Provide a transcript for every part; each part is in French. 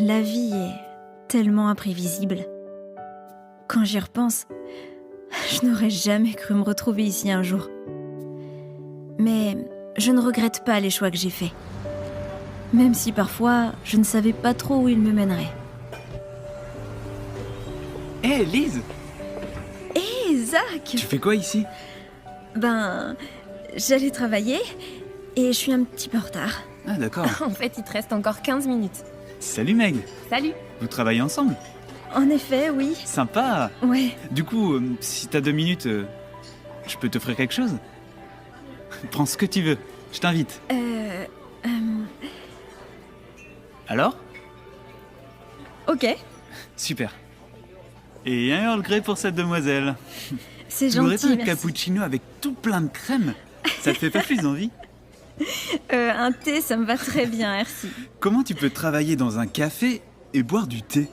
La vie est tellement imprévisible. Quand j'y repense, je n'aurais jamais cru me retrouver ici un jour. Mais je ne regrette pas les choix que j'ai faits. Même si parfois, je ne savais pas trop où ils me mèneraient. Hé, Lise! Hé, Zach! Tu fais quoi ici? J'allais travailler et je suis un petit peu en retard. Ah, d'accord. En fait, il te reste encore 15 minutes. Salut Meg! Salut. Vous travaillez ensemble? En effet, oui. Sympa! Ouais. Du coup, si t'as 2 minutes, je peux t'offrir quelque chose? Prends ce que tu veux, je t'invite. Alors? Ok, Super. Et un Earl Grey pour cette demoiselle. c'est Tu voudrais gentil, pas un merci. cappuccino avec tout plein de crème? Ça te fait pas plus envie? Un thé, ça me va très bien, merci. Comment tu peux travailler dans un café et boire du thé?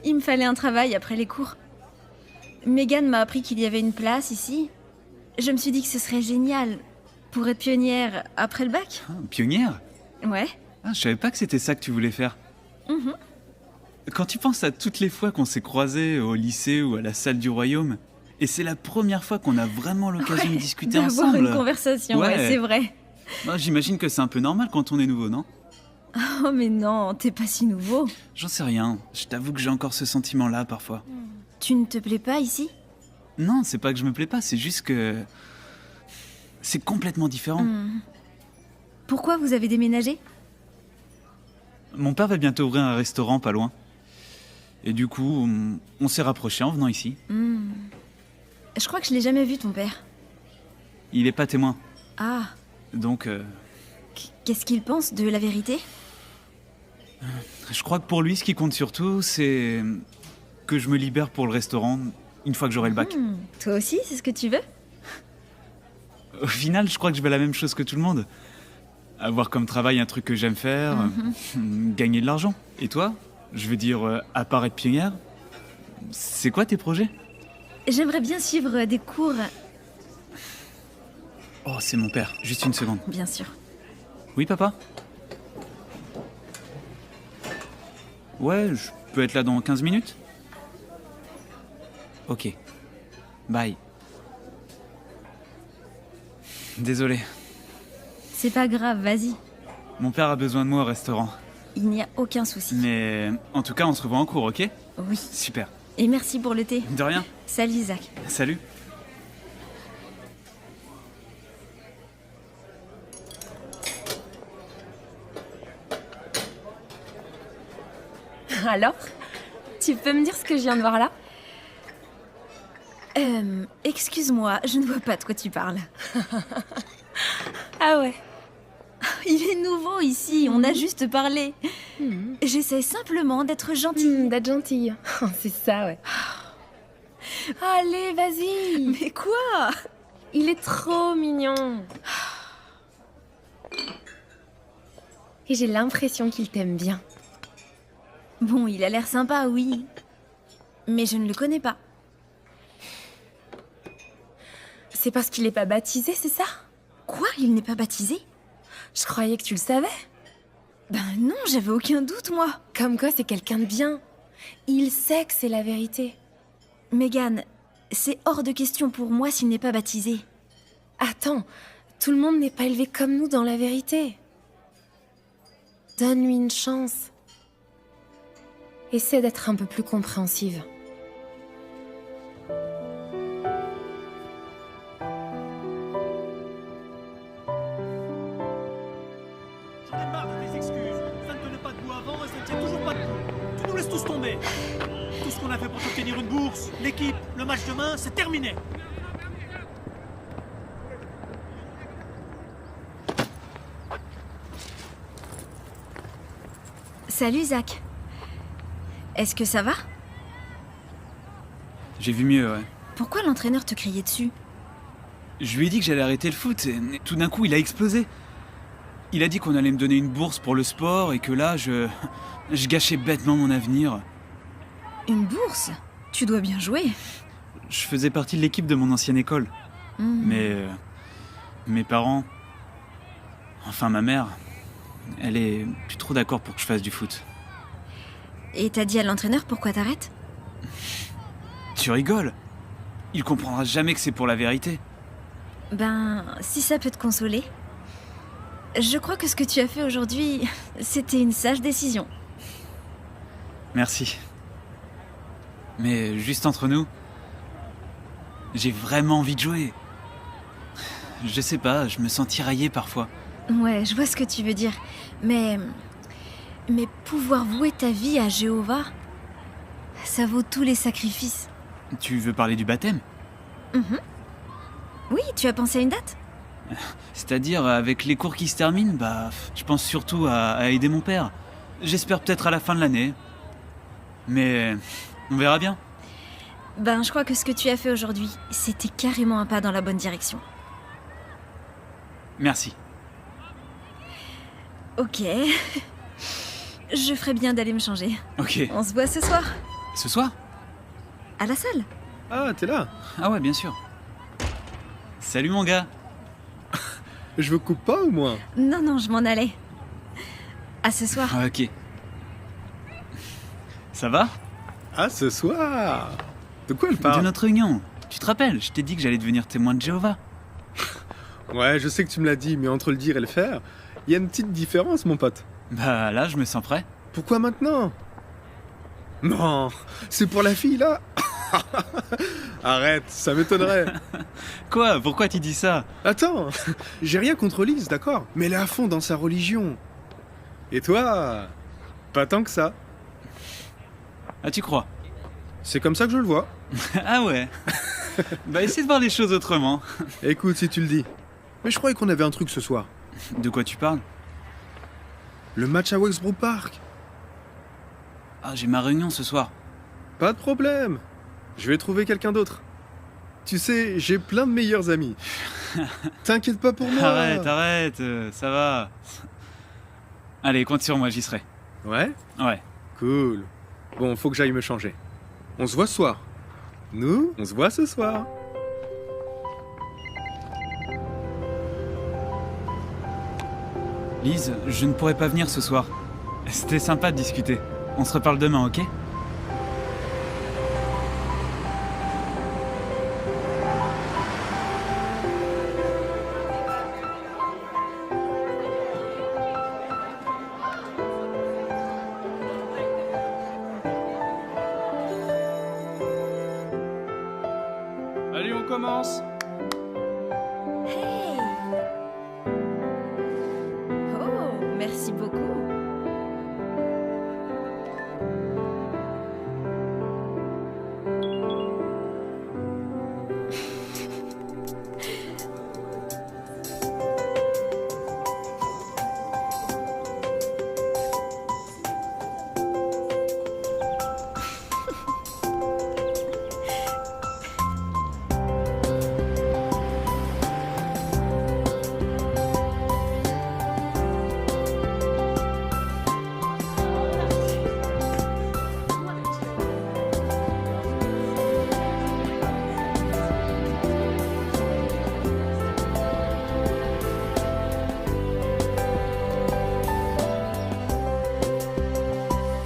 Il me fallait un travail après les cours. Megan m'a appris qu'il y avait une place ici. Je me suis dit que ce serait génial pour être pionnière après le bac. Ah, pionnière? Ouais. Ah, je savais pas que c'était ça que tu voulais faire. Mhm. Quand tu penses à toutes les fois qu'on s'est croisés au lycée ou à la salle du royaume, et c'est la première fois qu'on a vraiment l'occasion de discuter D'avoir ensemble. une conversation, Ouais. ouais, c'est vrai. Bah, j'imagine que c'est un peu normal quand on est nouveau, non? Oh mais non, t'es pas si nouveau. J'en sais rien. Je t'avoue que j'ai encore ce sentiment-là parfois. Tu ne te plais pas ici? Non, c'est pas que je me plais pas, c'est juste que... c'est complètement différent. Pourquoi vous avez déménagé? Mon père va bientôt ouvrir un restaurant pas loin. Et du coup, on s'est rapprochés en venant ici. Je crois que je l'ai jamais vu, ton père. Il est pas témoin. Ah, Donc, qu'est-ce qu'il pense de la vérité? je crois que pour lui, ce qui compte surtout, c'est que je me libère pour le restaurant une fois que j'aurai le bac. Toi aussi, c'est ce que tu veux? Au final, je crois que je veux la même chose que tout le monde. Avoir comme travail un truc que j'aime faire, gagner de l'argent. Et toi? Je veux dire, à part être pionnière, c'est quoi tes projets? J'aimerais bien suivre des cours, Oh, c'est mon père. Juste une seconde. bien sûr. Oui, papa? Ouais, je peux être là dans 15 minutes? Ok. Bye. Désolé. C'est pas grave, vas-y. Mon père a besoin de moi au restaurant. Il n'y a aucun souci. Mais en tout cas, on se revoit en cours, ok? Oui. Super. Et merci pour le thé. De rien. Salut, Zach. Salut. Alors, tu peux me dire ce que je viens de voir là? Excuse-moi, je ne vois pas de quoi tu parles. Ah ouais. Il est nouveau ici, on a juste parlé. J'essaie simplement d'être gentille. D'être gentille. C'est ça, ouais. Allez, vas-y. Mais quoi? Il est trop mignon. Et j'ai l'impression qu'il t'aime bien. Bon, il a l'air sympa, oui. Mais je ne le connais pas. C'est parce qu'il n'est pas baptisé, c'est ça? Quoi? Il n'est pas baptisé? Je croyais que tu le savais. Ben non, j'avais aucun doute, moi. Comme quoi, c'est quelqu'un de bien. Il sait que c'est la vérité. Megan, c'est hors de question pour moi s'il n'est pas baptisé. Attends, tout le monde n'est pas élevé comme nous dans la vérité. Donne-lui une chance. Essaie d'être un peu plus compréhensive. J'en ai marre de tes excuses. Ça ne tenait pas debout avant et ça ne tient toujours pas debout. Tu nous laisses tous tomber. Tout ce qu'on a fait pour obtenir une bourse, l'équipe, le match demain, c'est terminé. Salut, Zach. Est-ce que ça va? J'ai vu mieux, ouais. Pourquoi l'entraîneur te criait dessus? Je lui ai dit que j'allais arrêter le foot et tout d'un coup, il a explosé. Il a dit qu'on allait me donner une bourse pour le sport et que là, je gâchais bêtement mon avenir. Une bourse? Tu dois bien jouer. Je faisais partie de l'équipe de mon ancienne école. Mais mes parents, enfin ma mère, Elle est plus trop d'accord pour que je fasse du foot. Et t'as dit à l'entraîneur pourquoi t'arrêtes? Tu rigoles? Il comprendra jamais que c'est pour la vérité. Ben, si ça peut te consoler. Je crois que ce que tu as fait aujourd'hui, c'était une sage décision. Merci. Mais juste entre nous, j'ai vraiment envie de jouer. Je sais pas, je me sens tiraillé parfois. Ouais, je vois ce que tu veux dire. Mais pouvoir vouer ta vie à Jéhovah, ça vaut tous les sacrifices. Tu veux parler du baptême? Oui, tu as pensé à une date? C'est-à-dire, avec les cours qui se terminent, je pense surtout à aider mon père. J'espère peut-être à la fin de l'année. Mais on verra bien. Ben, je crois que ce que tu as fait aujourd'hui, c'était carrément un pas dans la bonne direction. Merci. Ok. Je ferais bien d'aller me changer. Ok. On se voit ce soir, Ce soir? à la salle. Ah, t'es là? Ah ouais, bien sûr. Salut mon gars. Je vous coupe pas ou moins? Non, non, je m'en allais. À ce soir. Ah, ok. Ça va? Ah, ce soir! De quoi elle De parle? notre réunion. Tu te rappelles, je t'ai dit que j'allais devenir témoin de Jéhovah. Ouais, je sais que tu me l'as dit, mais entre le dire et le faire, il y a une petite différence, mon pote. Bah là, je me sens prêt. Pourquoi maintenant? Non, c'est pour la fille, là? Arrête, ça m'étonnerait. Quoi? Pourquoi tu dis ça? Attends, j'ai rien contre Lise, d'accord? Mais elle est à fond dans sa religion. Et toi, pas tant que ça. Ah, tu crois? C'est comme ça que je le vois. Ah ouais. Bah essaie de voir les choses autrement. Écoute, si tu le dis. Mais je croyais qu'on avait un truc ce soir. De quoi tu parles? Le match à Wexbrook Park. Ah, j'ai ma réunion ce soir. Pas de problème. Je vais trouver quelqu'un d'autre. Tu sais, j'ai plein de meilleurs amis. T'inquiète pas pour moi. Arrête, ça va. Allez, compte sur moi, j'y serai. Ouais? Ouais. Cool. Bon, faut que j'aille me changer. On se voit ce soir. Nous, on se voit ce soir. Lise, je ne pourrai pas venir ce soir. C'était sympa de discuter. On se reparle demain, ok? Allez, on commence. Hey! Oh, merci beaucoup.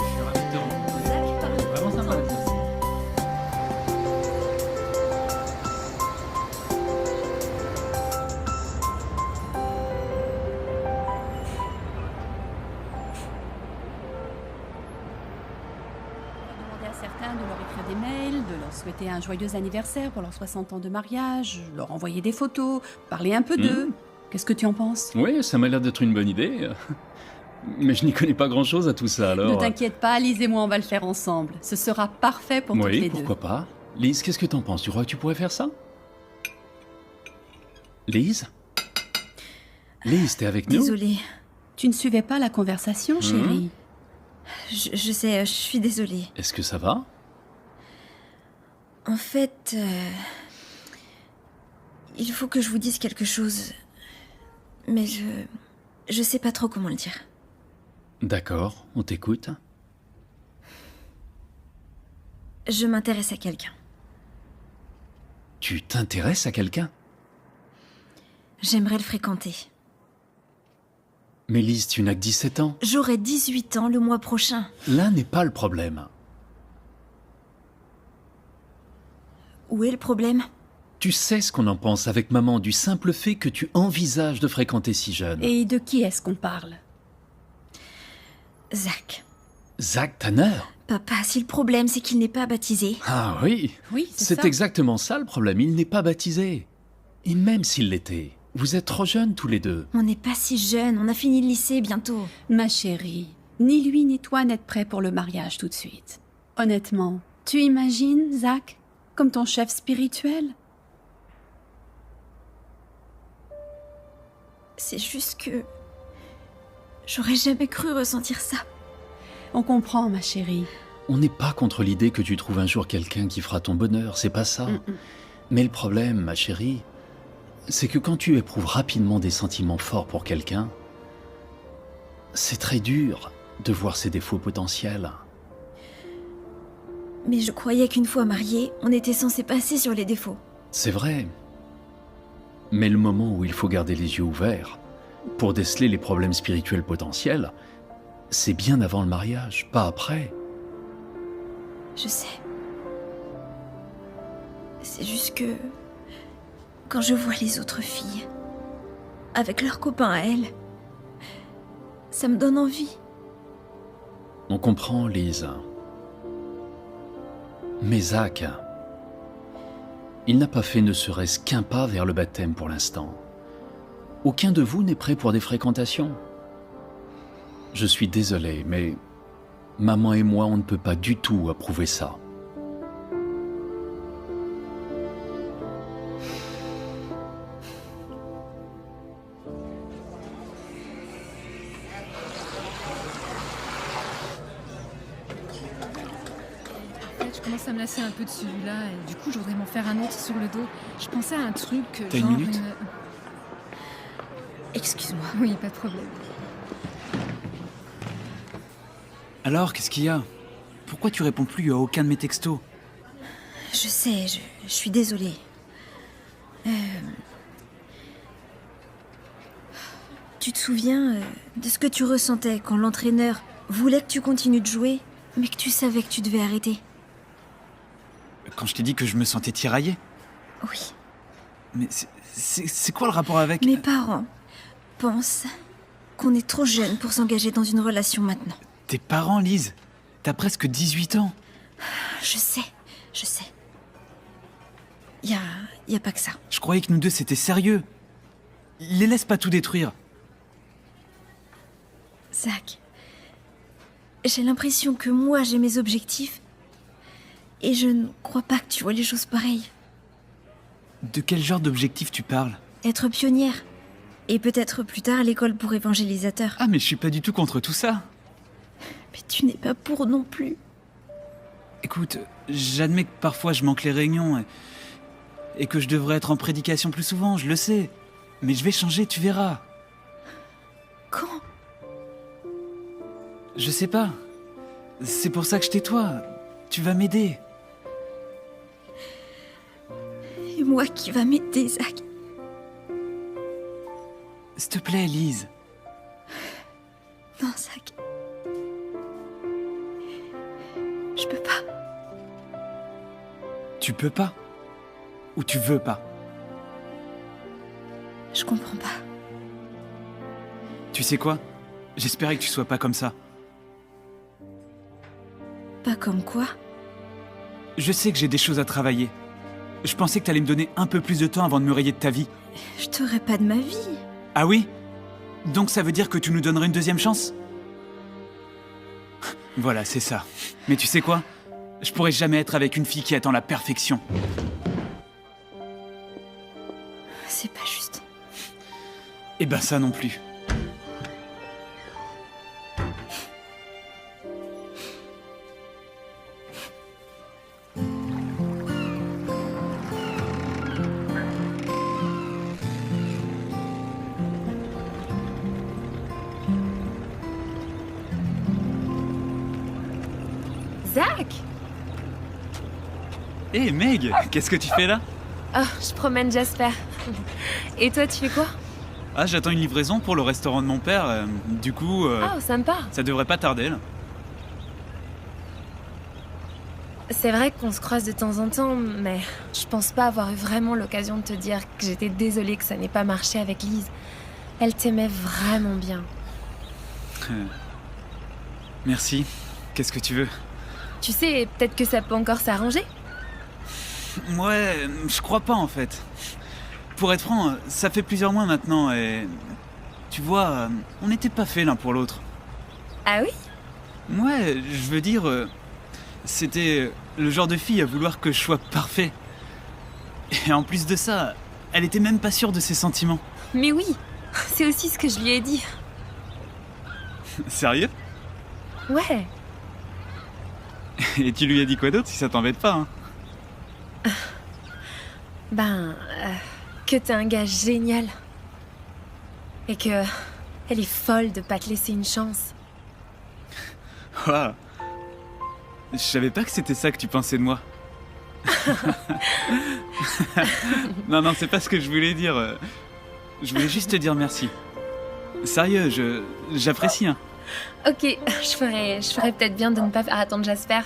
Je suis ravi de te rencontrer. Vraiment sympa d'être ici. Demander à certains de leur écrire des mails, de leur souhaiter un joyeux anniversaire pour leurs 60 ans de mariage, leur envoyer des photos, parler un peu d'eux. Qu'est-ce que tu en penses? Oui, ça m'a l'air d'être une bonne idée. Mais je n'y connais pas grand-chose à tout ça, alors... Ne t'inquiète pas, Lise et moi, on va le faire ensemble. Ce sera parfait pour toutes Oui, les deux. pourquoi pas. Lise, qu'est-ce que t'en penses? Tu crois que tu pourrais faire ça? Lise? Lise, t'es avec nous? Désolée. Tu ne suivais pas la conversation, chérie? Je sais, je suis désolée. Est-ce que ça va? En fait, il faut que je vous dise quelque chose. Mais je sais pas trop comment le dire. D'accord, on t'écoute. Je m'intéresse à quelqu'un. Tu t'intéresses à quelqu'un? J'aimerais le fréquenter. Mais Lise, tu n'as que 17 ans. J'aurai 18 ans le mois prochain. Là n'est pas le problème. Où est le problème? Tu sais ce qu'on en pense avec maman du simple fait que tu envisages de fréquenter si jeune. Et de qui est-ce qu'on parle? Zach. Zach Tanner? Papa, si le problème c'est qu'il n'est pas baptisé. Ah oui. Oui, c'est C'est ça. exactement ça le problème. Il n'est pas baptisé. Et même s'il l'était, vous êtes trop jeunes tous les deux. On n'est pas si jeunes, on a fini le lycée bientôt. Ma chérie, ni lui ni toi n'êtes prêts pour le mariage tout de suite. Honnêtement, tu imagines Zach comme ton chef spirituel? C'est juste que... J'aurais jamais cru ressentir ça. On comprend, ma chérie. On n'est pas contre l'idée que tu trouves un jour quelqu'un qui fera ton bonheur, c'est pas ça. Mais le problème, ma chérie, c'est que quand tu éprouves rapidement des sentiments forts pour quelqu'un, c'est très dur de voir ses défauts potentiels. Mais je croyais qu'une fois mariés, on était censé passer sur les défauts. C'est vrai. Mais le moment où il faut garder les yeux ouverts pour déceler les problèmes spirituels potentiels, c'est bien avant le mariage, pas après. Je sais. C'est juste que... Quand je vois les autres filles, avec leurs copains à elles, ça me donne envie. On comprend, Lise. Mais Zach, il n'a pas fait ne serait-ce qu'un pas vers le baptême pour l'instant. Aucun de vous n'est prêt pour des fréquentations. Je suis désolé, mais maman et moi, on ne peut pas du tout approuver ça. Je commence à me lasser un peu de celui-là et du coup je voudrais m'en faire un autre sur le dos. Je pensais à un truc T'as une genre minute Excuse-moi. Oui, pas de problème. Alors, qu'est-ce qu'il y a? Pourquoi tu réponds plus à aucun de mes textos? Je sais, je suis désolée. Tu te souviens de ce que tu ressentais quand l'entraîneur voulait que tu continues de jouer, mais que tu savais que tu devais arrêter? Quand je t'ai dit que je me sentais tiraillé? Oui. Mais c'est quoi le rapport avec... Mes parents pensent qu'on est trop jeune pour s'engager dans une relation maintenant. Tes parents, Lise? T'as presque 18 ans. Je sais. Y a pas que ça. Je croyais que nous deux c'était sérieux. Les laisse pas tout détruire. Zach, j'ai l'impression que moi j'ai mes objectifs et je ne crois pas que tu vois les choses pareilles. De quel genre d'objectif tu parles? Être pionnière et peut-être plus tard l'école pour évangélisateur. Ah mais je suis pas du tout contre tout ça. Mais tu n'es pas pour non plus. Écoute, j'admets que parfois je manque les réunions et que je devrais être en prédication plus souvent, je le sais. Mais je vais changer, tu verras. Quand? Je sais pas. C'est pour ça que je t'ai-toi. Tu vas m'aider. Et moi qui va m'aider, Zach? S'il te plaît, Lise. Non, Zach. Je peux pas. Tu peux pas? Ou tu veux pas? Je comprends pas. Tu sais quoi? J'espérais que tu sois pas comme ça. Pas comme quoi? Je sais que j'ai des choses à travailler. Je pensais que t'allais me donner un peu plus de temps avant de me rayer de ta vie. Je t'aurais pas de ma vie. Ah oui? Donc ça veut dire que tu nous donnerais une deuxième chance? Voilà, c'est ça. Mais tu sais quoi? Je pourrais jamais être avec une fille qui attend la perfection. C'est pas juste. Eh ben ça non plus. Zach! Hé Meg, qu'est-ce que tu fais là? Oh, je promène Jasper. Et toi, tu fais quoi? Ah, j'attends une livraison pour le restaurant de mon père. Du coup, Oh, sympa. ça devrait pas tarder, là. C'est vrai qu'on se croise de temps en temps, mais je pense pas avoir eu vraiment l'occasion de te dire que j'étais désolée que ça n'ait pas marché avec Lise. Elle t'aimait vraiment bien. Merci. Qu'est-ce que tu veux? Tu sais, peut-être que ça peut encore s'arranger. Ouais, je crois pas en fait. Pour être franc, ça fait plusieurs mois maintenant et... Tu vois, on n'était pas faits l'un pour l'autre. Ah oui? Ouais, je veux dire... C'était le genre de fille à vouloir que je sois parfait. Et en plus de ça, elle était même pas sûre de ses sentiments. Mais oui, c'est aussi ce que je lui ai dit. Sérieux? Ouais. Et tu lui as dit quoi d'autre si ça t'embête pas, hein? Que t'es un gars génial. Et que elle est folle de pas te laisser une chance. Waouh. Je savais pas que c'était ça que tu pensais de moi. Non, c'est pas ce que je voulais dire. Je voulais juste te dire merci. Sérieux, j'apprécie, hein. Ok, je ferais peut-être bien de ne pas faire attendre Jasper.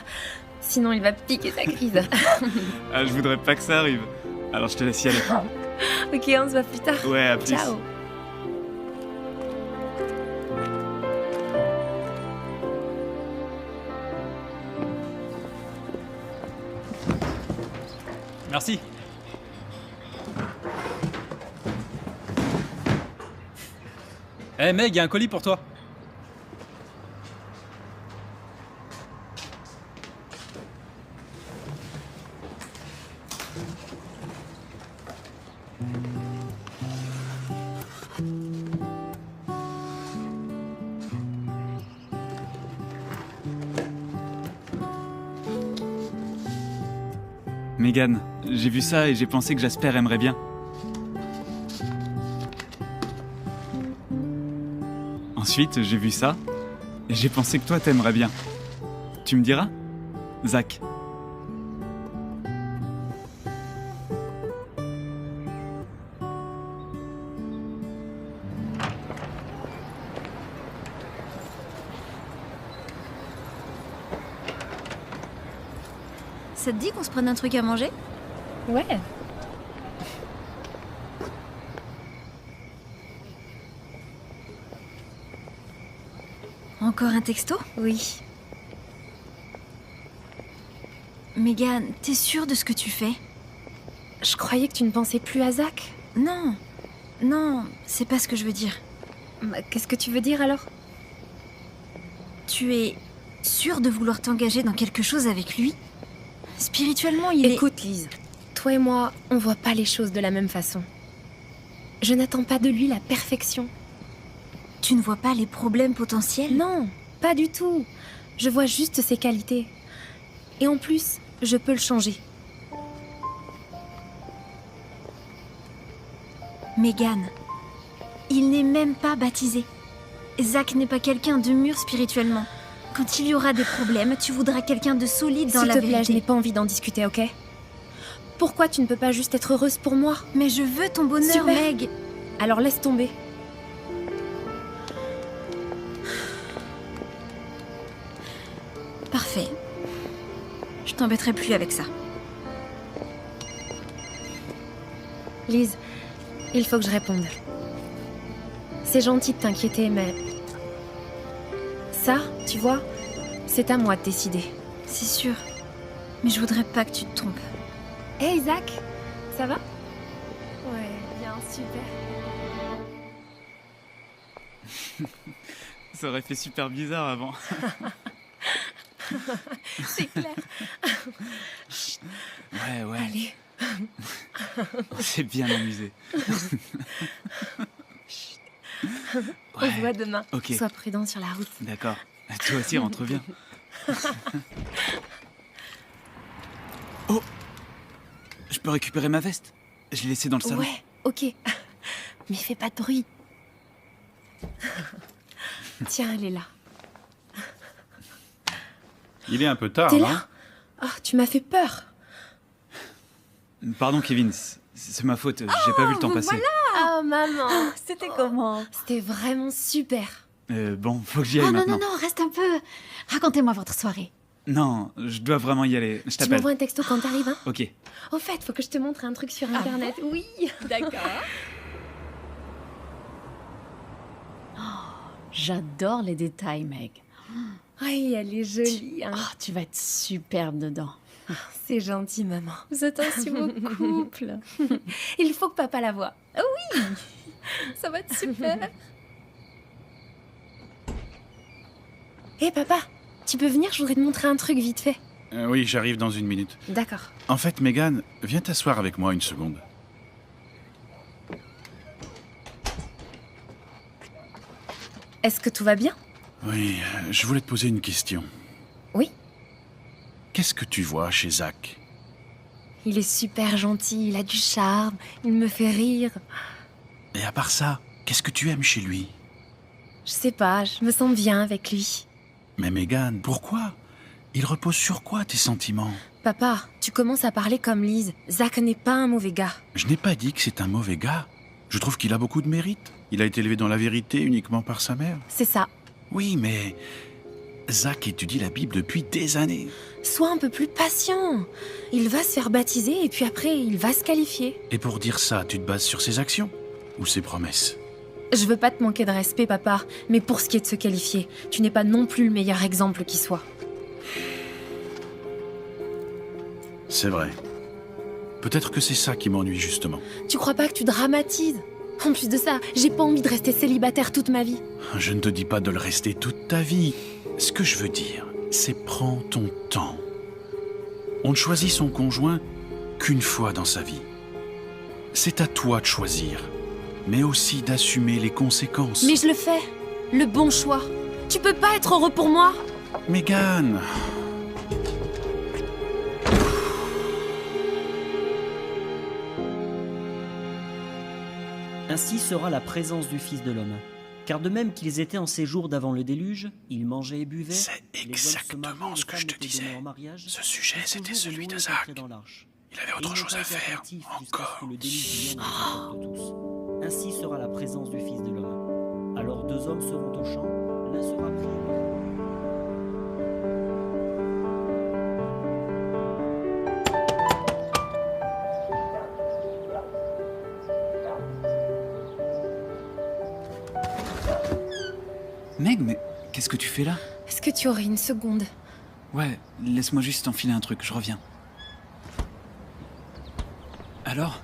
Sinon, il va piquer sa crise. Ah, je voudrais pas que ça arrive. Alors je te laisse y aller. Ok, on se voit plus tard. Ouais, à plus. Ciao. Merci. Eh Meg, y a un colis pour toi. Megan, j'ai vu ça et j'ai pensé que Jasper aimerait bien. Ensuite, j'ai vu ça et j'ai pensé que toi t'aimerais bien. Tu me diras? Zach. Ça te dit qu'on se prenne un truc à manger? Ouais. Encore un texto? Oui. Megan, t'es sûre de ce que tu fais? Je croyais que tu ne pensais plus à Zach. Non. Non, c'est pas ce que je veux dire. Qu'est-ce que tu veux dire alors? Tu es sûre de vouloir t'engager dans quelque chose avec lui? Spirituellement, il est... Écoute, Lise, toi et moi, on voit pas les choses de la même façon. Je n'attends pas de lui la perfection. Tu ne vois pas les problèmes potentiels? Non, pas du tout. Je vois juste ses qualités. Et en plus, je peux le changer. Megan, il n'est même pas baptisé. Zach n'est pas quelqu'un de mûr spirituellement. Quand il y aura des problèmes, tu voudras quelqu'un de solide dans la S'il te plaît, je vérité. n'ai pas envie d'en discuter, ok? Pourquoi tu ne peux pas juste être heureuse pour moi? Mais je veux ton bonheur, Super. Meg. Alors laisse tomber. Parfait. Je t'embêterai plus avec ça. Lise, il faut que je réponde. C'est gentil de t'inquiéter, mais... Ça, tu vois, c'est à moi de décider. C'est sûr. Mais je voudrais pas que tu te trompes. Hey Zach, ça va? Ouais, bien, super. Ça aurait fait super bizarre avant. C'est clair. Ouais. Allez. On s'est bien amusé. On se voit demain. Ok. Sois prudent sur la route. D'accord. Toi aussi, rentre bien. Oh! Je peux récupérer ma veste? Je l'ai laissée dans le salon. Ouais, ok. Mais fais pas de bruit. Tiens, elle est là. Il est un peu tard, T'es non? là? Oh, tu m'as fait peur. Pardon Kevin, c'est ma faute, j'ai pas vu le temps passer. Oh maman, C'était comment? c'était vraiment super. Bon, faut que j'y aille Oh non, maintenant. non, non, reste un peu. Racontez-moi votre soirée. Non, je dois vraiment y aller. Je Tu t'appelle. m'envoies un texto quand t'arrives, hein? Ok. Au fait, faut que je te montre un truc sur internet. Oui. D'accord. J'adore les détails, Meg. Oui, elle est jolie. Hein. Oh, tu vas être superbe dedans. C'est gentil, maman. Vous êtes un si beau couple. Il faut que papa la voie. Ça va être super. Hé papa, tu peux venir, je voudrais te montrer un truc vite fait. Oui, j'arrive dans une minute. D'accord. En fait, Megan, viens t'asseoir avec moi une seconde. Est-ce que tout va bien? Oui, je voulais te poser une question. Oui. Qu'est-ce que tu vois chez Zach? Il est super gentil, il a du charme, il me fait rire. Et à part ça, qu'est-ce que tu aimes chez lui? Je sais pas, je me sens bien avec lui. Mais Megan, pourquoi? Il repose sur quoi tes sentiments? Papa, tu commences à parler comme Lise. Zach n'est pas un mauvais gars. Je n'ai pas dit que c'est un mauvais gars. Je trouve qu'il a beaucoup de mérite. Il a été élevé dans la vérité uniquement par sa mère. C'est ça. Oui, mais Zach étudie la Bible depuis des années. Sois un peu plus patient. Il va se faire baptiser et puis après, il va se qualifier. Et pour dire ça, tu te bases sur ses actions ou ses promesses? Je veux pas te manquer de respect, papa, mais pour ce qui est de se qualifier, tu n'es pas non plus le meilleur exemple qui soit. C'est vrai. Peut-être que c'est ça qui m'ennuie justement. Tu crois pas que tu dramatises? En plus de ça, j'ai pas envie de rester célibataire toute ma vie. Je ne te dis pas de le rester toute ta vie. Ce que je veux dire, c'est prends ton temps. On ne choisit son conjoint qu'une fois dans sa vie. C'est à toi de choisir, mais aussi d'assumer les conséquences. Mais je le fais. Le bon choix. Tu peux pas être heureux pour moi? Megan, Ainsi sera la présence du Fils de l'homme. Car de même qu'ils étaient en séjour d'avant le déluge, ils mangeaient et buvaient. c'est exactement ce que je te disais. Ce sujet, c'était celui de Zach. Il avait autre chose à faire, encore. Ainsi sera la présence du Fils de l'homme. Alors 2 hommes seront au champ, l'un sera pris. Meg, mais qu'est-ce que tu fais là? Est-ce que tu aurais une seconde? Ouais, laisse-moi juste enfiler un truc, je reviens. Alors?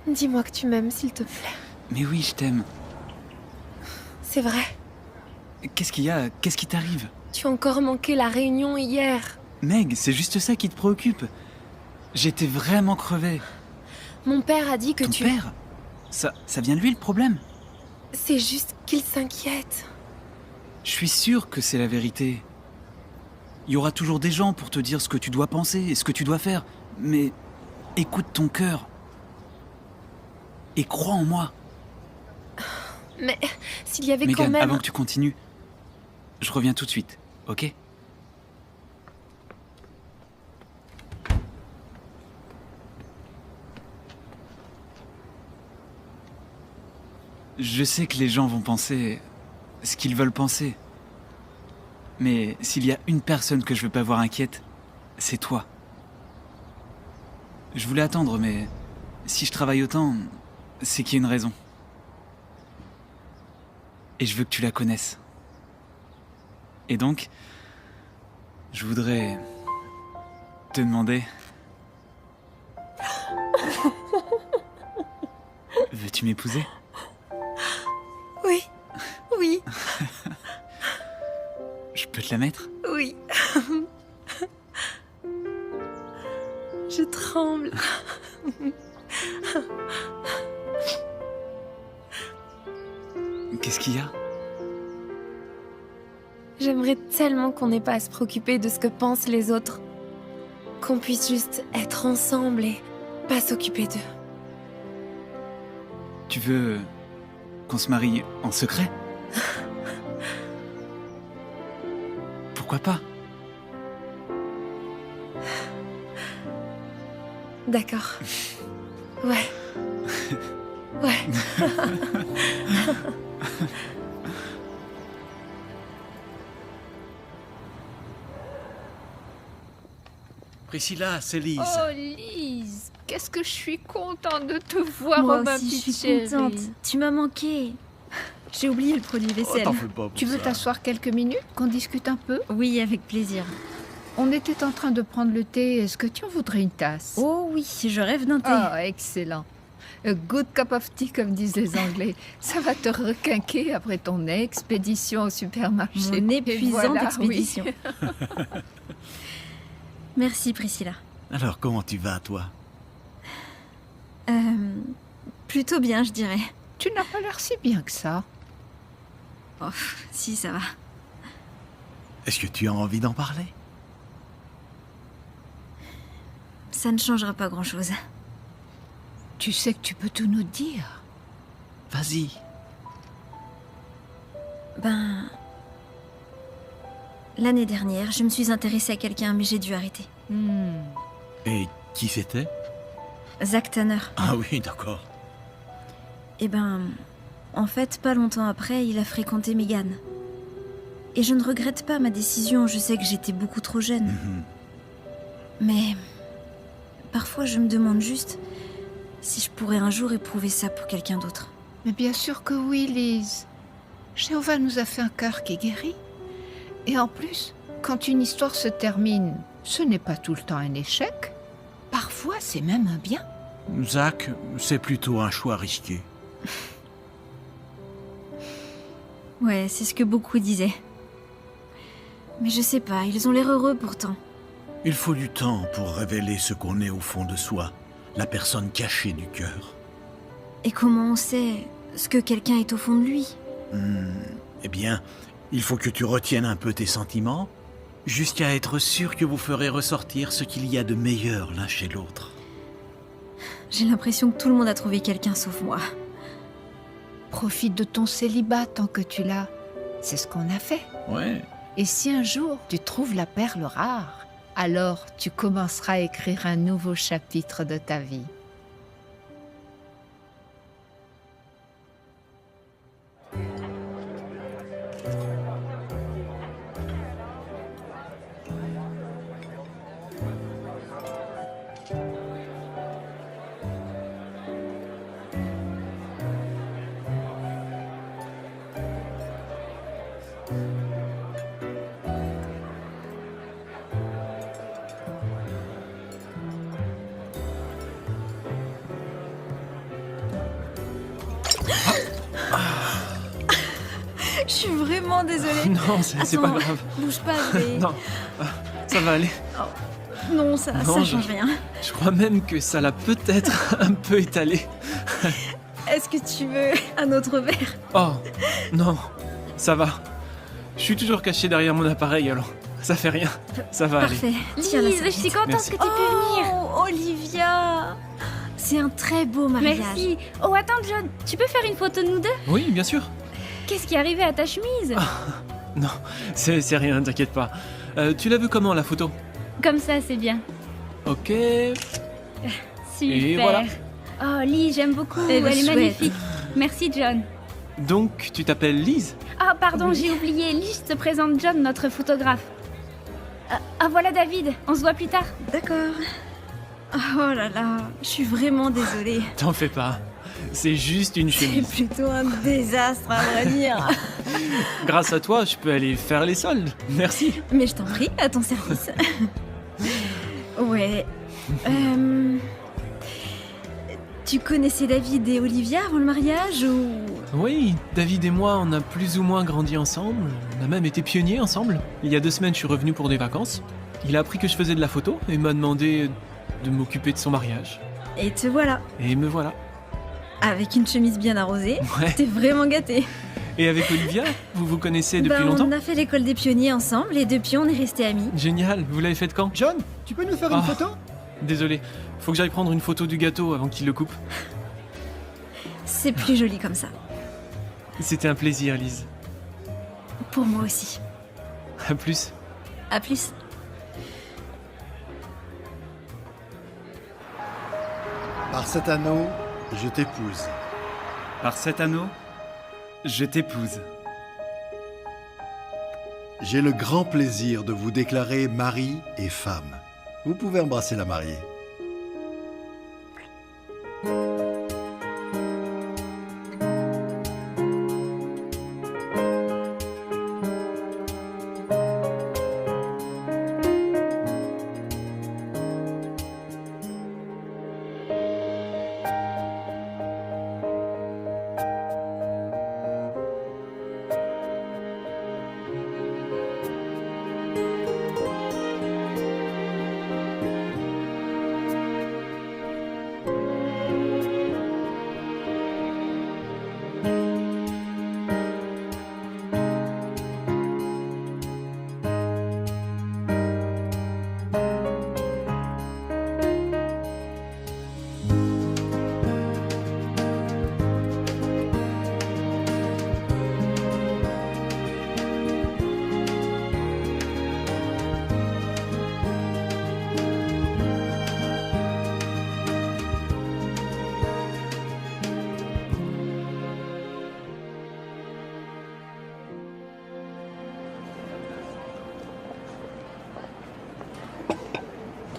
Dis-moi que tu m'aimes, s'il te plaît. Mais oui, je t'aime. C'est vrai. Qu'est-ce qu'il y a? Qu'est-ce qui t'arrive? Tu as encore manqué la réunion hier. Meg, c'est juste ça qui te préoccupe. J'étais vraiment crevé. Mon père a dit que Ton tu... père? Ça vient de lui le problème? C'est juste qu'il s'inquiète. Je suis sûr que c'est la vérité. Il y aura toujours des gens pour te dire ce que tu dois penser et ce que tu dois faire. Mais écoute ton cœur. Et crois en moi. Mais s'il y avait Megan, quand même... avant que tu continues, je reviens tout de suite, ok? Je sais que les gens vont penser ce qu'ils veulent penser. Mais s'il y a une personne que je veux pas voir inquiète, c'est toi. Je voulais attendre, mais si je travaille autant, c'est qu'il y a une raison. Et je veux que tu la connaisses. Et donc, je voudrais te demander... Veux-tu m'épouser ? Oui, oui, Je peux te la mettre ? oui. Je tremble. Qu'est-ce qu'il y a ? J'aimerais tellement qu'on n'ait pas à se préoccuper de ce que pensent les autres. Qu'on puisse juste être ensemble et pas s'occuper d'eux. Tu veux qu'on se marie en secret ? Pourquoi pas ? D'accord. Ouais. Ouais. Priscilla, c'est Lise. Oh, Lise, qu'est-ce que je suis contente de te voir, Moi ma aussi, je petite suis contente. chérie. Tu m'as manqué. J'ai oublié le produit vaisselle. Tu veux t'asseoir quelques minutes, qu'on discute un peu? Oui, avec plaisir. On était en train de prendre le thé. Est-ce que tu en voudrais une tasse? Oh oui, je rêve d'un thé. Oh, excellent. A good cup of tea, comme disent les Anglais. Ça va te requinquer après ton expédition au supermarché. Mon Et épuisante voilà, expédition. oui. Merci Priscilla. Alors, comment tu vas, toi? Plutôt bien, je dirais. Tu n'as pas l'air si bien que ça. Oh, si, ça va. Est-ce que tu as envie d'en parler? Ça ne changera pas grand-chose. Tu sais que tu peux tout nous dire. Vas-y. Ben... L'année dernière, je me suis intéressée à quelqu'un, mais j'ai dû arrêter. Et qui c'était? Zach Tanner. Ah oui, d'accord. Eh ben... En fait, pas longtemps après, il a fréquenté Megan. Et je ne regrette pas ma décision, je sais que j'étais beaucoup trop jeune. Mais... Parfois, je me demande juste si je pourrais un jour éprouver ça pour quelqu'un d'autre. Mais bien sûr que oui, Lise. Jéhovah nous a fait un cœur qui est guéri. Et en plus, quand une histoire se termine, ce n'est pas tout le temps un échec. Parfois, c'est même un bien. Zach, c'est plutôt un choix risqué. Ouais, c'est ce que beaucoup disaient. Mais je sais pas, ils ont l'air heureux pourtant. Il faut du temps pour révéler ce qu'on est au fond de soi, la personne cachée du cœur. Et comment on sait ce que quelqu'un est au fond de lui? Eh bien, il faut que tu retiennes un peu tes sentiments, jusqu'à être sûr que vous ferez ressortir ce qu'il y a de meilleur l'un chez l'autre. J'ai l'impression que tout le monde a trouvé quelqu'un sauf moi. Profite de ton célibat tant que tu l'as. C'est ce qu'on a fait. Ouais. Et si un jour tu trouves la perle rare, alors tu commenceras à écrire un nouveau chapitre de ta vie. Je suis vraiment désolée. Non, c'est pas Attends, grave. Bouge pas, je vais... Non, ça va aller. Non, ça change rien. Je crois même que ça l'a peut-être un peu étalé. Est-ce que tu veux un autre verre? Oh, non, ça va. Je suis toujours caché derrière mon appareil, alors ça fait rien. Ça va Parfait. aller. Tiens, la Lise, je suis serviette. contente Merci. que tu pu venir. Oh, Olivia! C'est un très beau mariage. Merci. Oh, attends, John, tu peux faire une photo de nous deux? Oui, bien sûr. Qu'est-ce qui est arrivé à ta chemise? Non, c'est rien, t'inquiète pas. Tu l'as vu comment, la photo? Comme ça, c'est bien. Ok. Super. Et voilà. Oh, Lise, j'aime beaucoup. Elle est Elle est chouette. magnifique. Merci, John. Donc, tu t'appelles Lise? Ah, pardon, j'ai oublié. Lise te présente John, notre photographe. Ah, voilà David. On se voit plus tard. D'accord. Oh là là, je suis vraiment désolée. T'en fais pas. C'est juste une C'est chemise. plutôt un désastre, à vrai dire. Grâce à toi, je peux aller faire les soldes. Merci. Mais je t'en prie, à ton service. Ouais. Tu connaissais David et Olivia avant le mariage ou... Oui, David et moi, on a plus ou moins grandi ensemble. On a même été pionniers ensemble. Il y a 2 semaines, je suis revenu pour des vacances. Il a appris que je faisais de la photo et m'a demandé de m'occuper de son mariage. Et te voilà. Et me voilà. Avec une chemise bien arrosée, Ouais. t'es vraiment gâté. Et avec Olivia, vous vous connaissez depuis longtemps? On a fait l'école des pionniers ensemble et depuis on est restés amis. Génial, vous l'avez fait quand? John, tu peux nous faire une photo? Désolé, faut que j'aille prendre une photo du gâteau avant qu'il le coupe. C'est plus joli comme ça. C'était un plaisir, Lise. Pour moi aussi. À plus. À plus. Par cet anneau, je t'épouse. Par cet anneau, je t'épouse. J'ai le grand plaisir de vous déclarer mari et femme. Vous pouvez embrasser la mariée.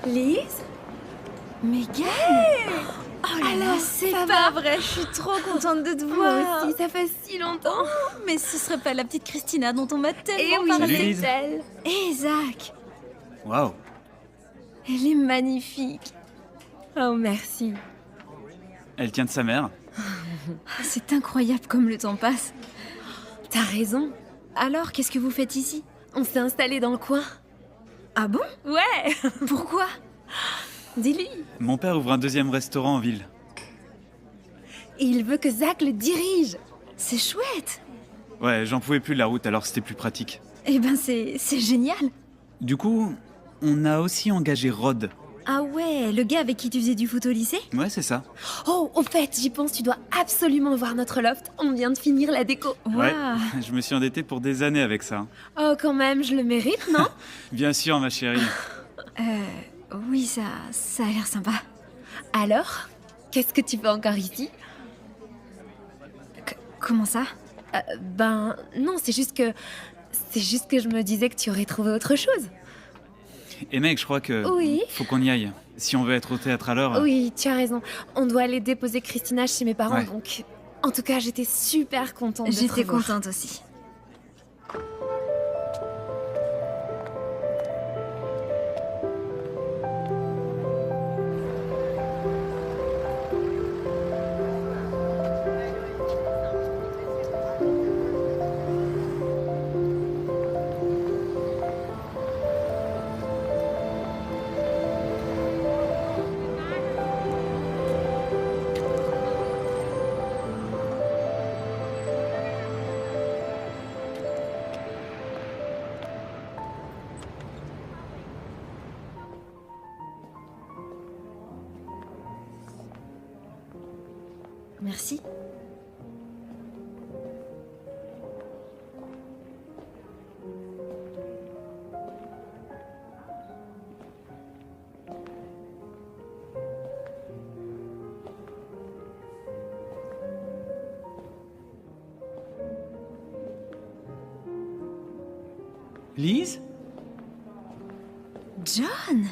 Lise? Megan? Oh là là, c'est pas vrai, je suis trop contente de te voir. Moi aussi, ça fait si longtemps. Oh, mais ce serait pas la petite Christina dont on m'a tellement oui, parlé. Salut, Lise. elle. Et Zach, Waouh. elle est magnifique. Oh, merci. Elle tient de sa mère. Ah, c'est incroyable comme le temps passe. T'as raison. Alors, qu'est-ce que vous faites ici? On s'est installés dans le coin. Ah bon? Ouais. Pourquoi? Dis-lui. Mon père ouvre un deuxième restaurant en ville. Et il veut que Zach le dirige. C'est chouette. Ouais, j'en pouvais plus de la route, alors c'était plus pratique. Eh ben, c'est génial. Du coup, on a aussi engagé Rod. Ah ouais, le gars avec qui tu faisais du foot au lycée? Ouais, c'est ça. Oh, au fait, j'y pense, tu dois absolument voir notre loft. On vient de finir la déco. Ouais, je me suis endetté pour des années avec ça. Oh, quand même, je le mérite, non? Bien sûr, ma chérie. Oui, ça a l'air sympa. Alors, qu'est-ce que tu fais encore ici? Comment ça? Ben, non, c'est juste que je me disais que tu aurais trouvé autre chose. Et mec, je crois que Oui. faut qu'on y aille. Si on veut être au théâtre à l'heure. Oui, tu as raison. On doit aller déposer Christina chez mes parents, Ouais. donc... En tout cas, j'étais super contente de te J'étais revoir. contente aussi. Merci. Lise? John?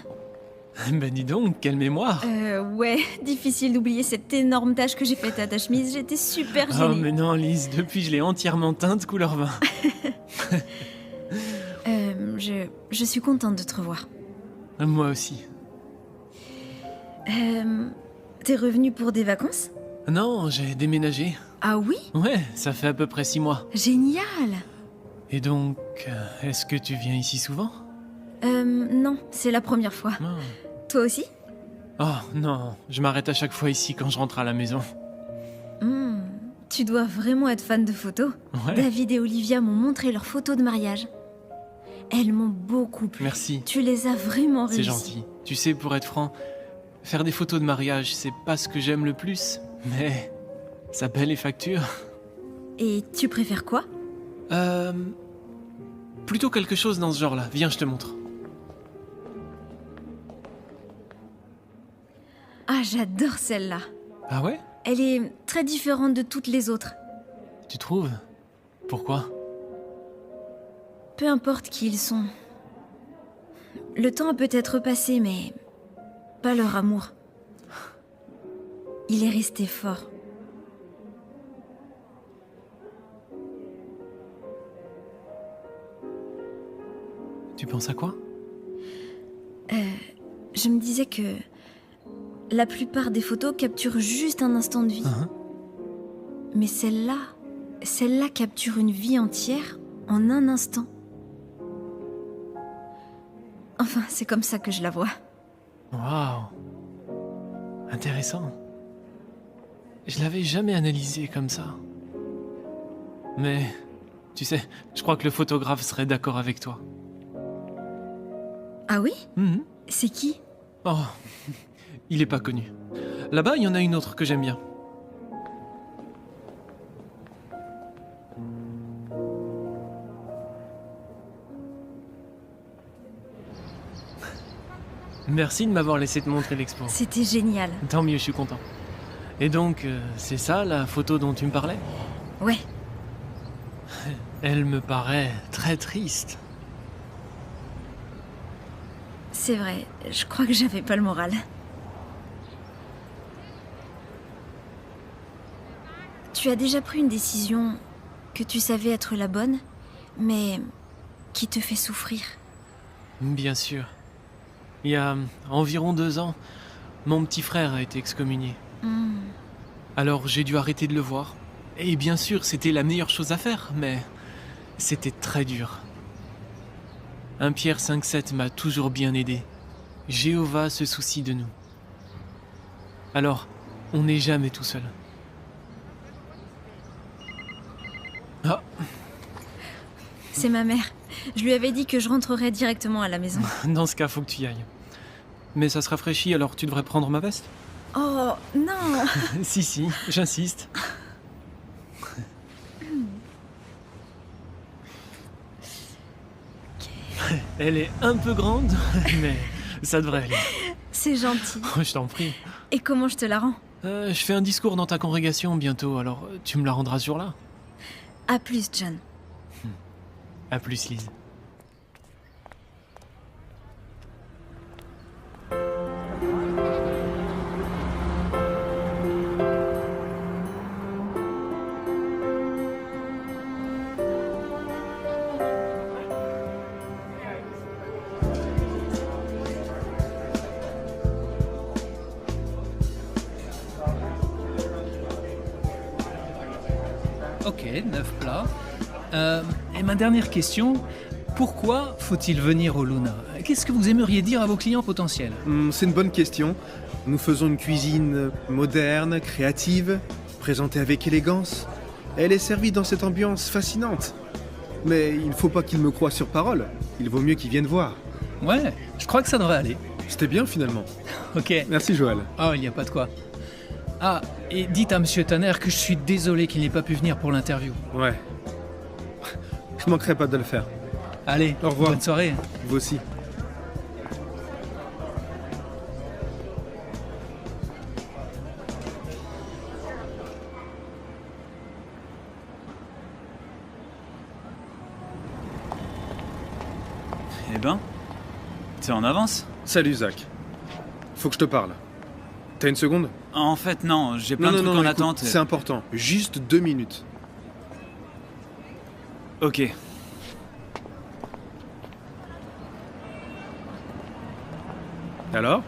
Ben dis donc, quelle mémoire. Ouais, difficile d'oublier cette énorme tache que j'ai faite à ta chemise. J'étais super Oh gênée. mais non Lise, depuis je l'ai entièrement teinte couleur vin. Je suis contente de te revoir. Moi aussi. T'es revenu pour des vacances? Non, j'ai déménagé. Ah oui? Ouais, ça fait à peu près 6 mois. Génial! Et donc, est-ce que tu viens ici souvent? Non, c'est la première fois. Ah. Toi aussi? Oh non, je m'arrête à chaque fois ici quand je rentre à la maison. Tu dois vraiment être fan de photos. Ouais. David et Olivia m'ont montré leurs photos de mariage. Elles m'ont beaucoup plu. Merci. Tu les as vraiment C'est réussies. gentil. Tu sais, pour être franc, faire des photos de mariage, c'est pas ce que j'aime le plus. Mais ça paie les factures. Et tu préfères quoi? Plutôt quelque chose dans ce genre-là. Viens, je te montre. Ah, j'adore celle-là. Ah ouais? Elle est très différente de toutes les autres. Tu trouves? Pourquoi? Peu importe qui ils sont. Le temps a peut-être passé, mais pas leur amour. Il est resté fort. Tu penses à quoi? Je me disais que la plupart des photos capturent juste un instant de vie. Mais celle-là capture une vie entière en un instant. Enfin, c'est comme ça que je la vois. Waouh! Intéressant. Je l'avais jamais analysé comme ça. Mais, tu sais, je crois que le photographe serait d'accord avec toi. Ah oui? Mhm. C'est qui? Oh, il est pas connu. Là-bas, il y en a une autre que j'aime bien. Merci de m'avoir laissé te montrer l'expo. C'était génial. Tant mieux, je suis content. Et donc, c'est ça la photo dont tu me parlais? Ouais. Elle me paraît très triste. C'est vrai, je crois que j'avais pas le moral. Tu as déjà pris une décision que tu savais être la bonne, mais qui te fait souffrir. Bien sûr. Il y a environ 2 ans, mon petit frère a été excommunié. Alors j'ai dû arrêter de le voir. Et bien sûr, c'était la meilleure chose à faire, mais c'était très dur. Un Pierre 5-7 m'a toujours bien aidé. Jéhovah se soucie de nous. Alors, on n'est jamais tout seul. Ah. C'est ma mère. Je lui avais dit que je rentrerais directement à la maison. Dans ce cas, faut que tu y ailles. Mais ça se rafraîchit, alors tu devrais prendre ma veste. Oh, non. Si, j'insiste. Elle est un peu grande, mais ça devrait aller. C'est gentil. Oh, je t'en prie. Et comment je te la rends? Je fais un discours dans ta congrégation bientôt, alors tu me la rendras sur là. À plus, John. À plus, Lise. Ok, 9 plats. Et ma dernière question, pourquoi faut-il venir au Luna? Qu'est-ce que vous aimeriez dire à vos clients potentiels? C'est une bonne question. Nous faisons une cuisine moderne, créative, présentée avec élégance. Elle est servie dans cette ambiance fascinante. Mais il ne faut pas qu'ils me croient sur parole. Il vaut mieux qu'ils viennent voir. Ouais, je crois que ça devrait aller. C'était bien finalement. Ok. Merci Joël. Oh, il n'y a pas de quoi. Ah, et dites à Monsieur Tanner que je suis désolé qu'il n'ait pas pu venir pour l'interview. Ouais. Je manquerai pas de le faire. Allez, au revoir. Bonne soirée. Vous aussi. Eh ben, t'es en avance? Salut Zach. Faut que je te parle. T'as une seconde? En fait, non, j'ai plein de trucs en écoute, attente. C'est important. Juste 2 minutes. Ok. Alors?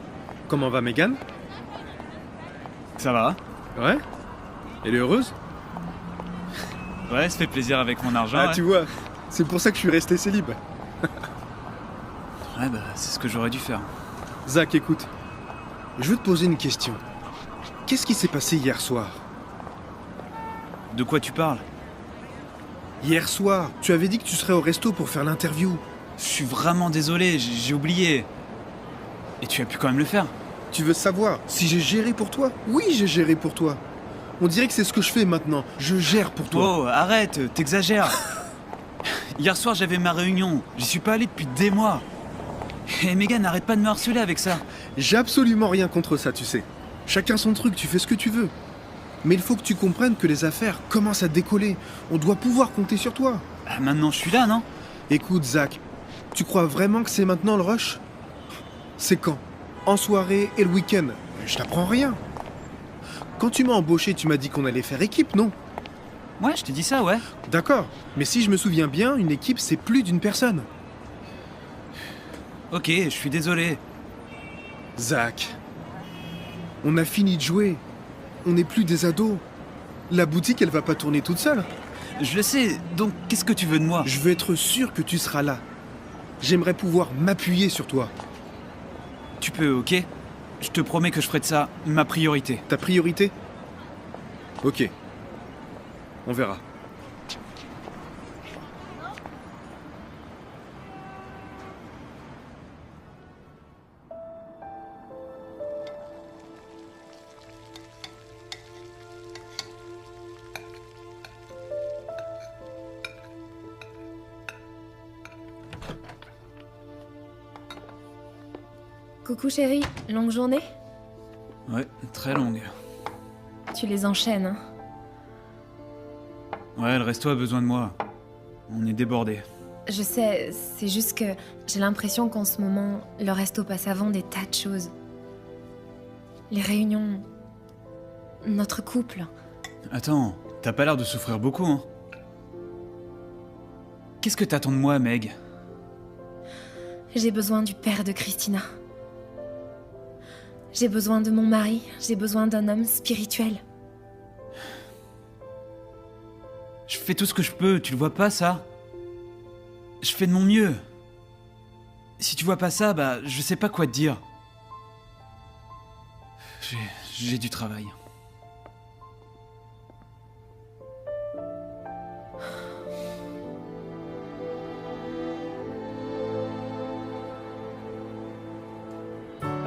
Comment va Megan? Ça va? Ouais? Elle est heureuse? Ouais, ça fait plaisir avec mon argent. Ah, ouais. tu vois, c'est pour ça que je suis resté célib. Ouais, bah, c'est ce que j'aurais dû faire. Zach, écoute. Je veux te poser une question. Qu'est-ce qui s'est passé hier soir? De quoi tu parles? Hier soir, tu avais dit que tu serais au resto pour faire l'interview. Je suis vraiment désolé, j'ai oublié. Et tu as pu quand même le faire. Tu veux savoir si j'ai géré pour toi? Oui, j'ai géré pour toi. On dirait que c'est ce que je fais maintenant. Je gère pour toi. Oh, arrête, t'exagères. Hier soir, j'avais ma réunion. J'y suis pas allé depuis des mois. Et Megan n'arrête pas de me harceler avec ça. J'ai absolument rien contre ça, tu sais. Chacun son truc, tu fais ce que tu veux. Mais il faut que tu comprennes que les affaires commencent à décoller. On doit pouvoir compter sur toi. Ah, maintenant je suis là, non? Écoute, Zach, tu crois vraiment que c'est maintenant le rush? C'est quand? En soirée et le week-end? Je t'apprends rien. Quand tu m'as embauché, tu m'as dit qu'on allait faire équipe, non? Ouais, je t'ai dit ça, ouais. D'accord, mais si je me souviens bien, une équipe, c'est plus d'une personne. Ok, je suis désolé. Zach, on a fini de jouer. On n'est plus des ados. La boutique, elle va pas tourner toute seule. Je le sais, donc qu'est-ce que tu veux de moi? Je veux être sûr que tu seras là. J'aimerais pouvoir m'appuyer sur toi. Tu peux, ok? Je te promets que je ferai de ça ma priorité. Ta priorité? Ok. On verra. Coucou chérie, longue journée? Ouais, très longue. Tu les enchaînes, hein? Ouais, le resto a besoin de moi. On est débordés. Je sais, c'est juste que j'ai l'impression qu'en ce moment, le resto passe avant des tas de choses. Les réunions... notre couple... Attends, t'as pas l'air de souffrir beaucoup, hein? Qu'est-ce que t'attends de moi, Meg? J'ai besoin du père de Christina. J'ai besoin de mon mari, j'ai besoin d'un homme spirituel. Je fais tout ce que je peux, tu le vois pas, ça? Je fais de mon mieux. Si tu vois pas ça, bah, je sais pas quoi te dire. J'ai du travail.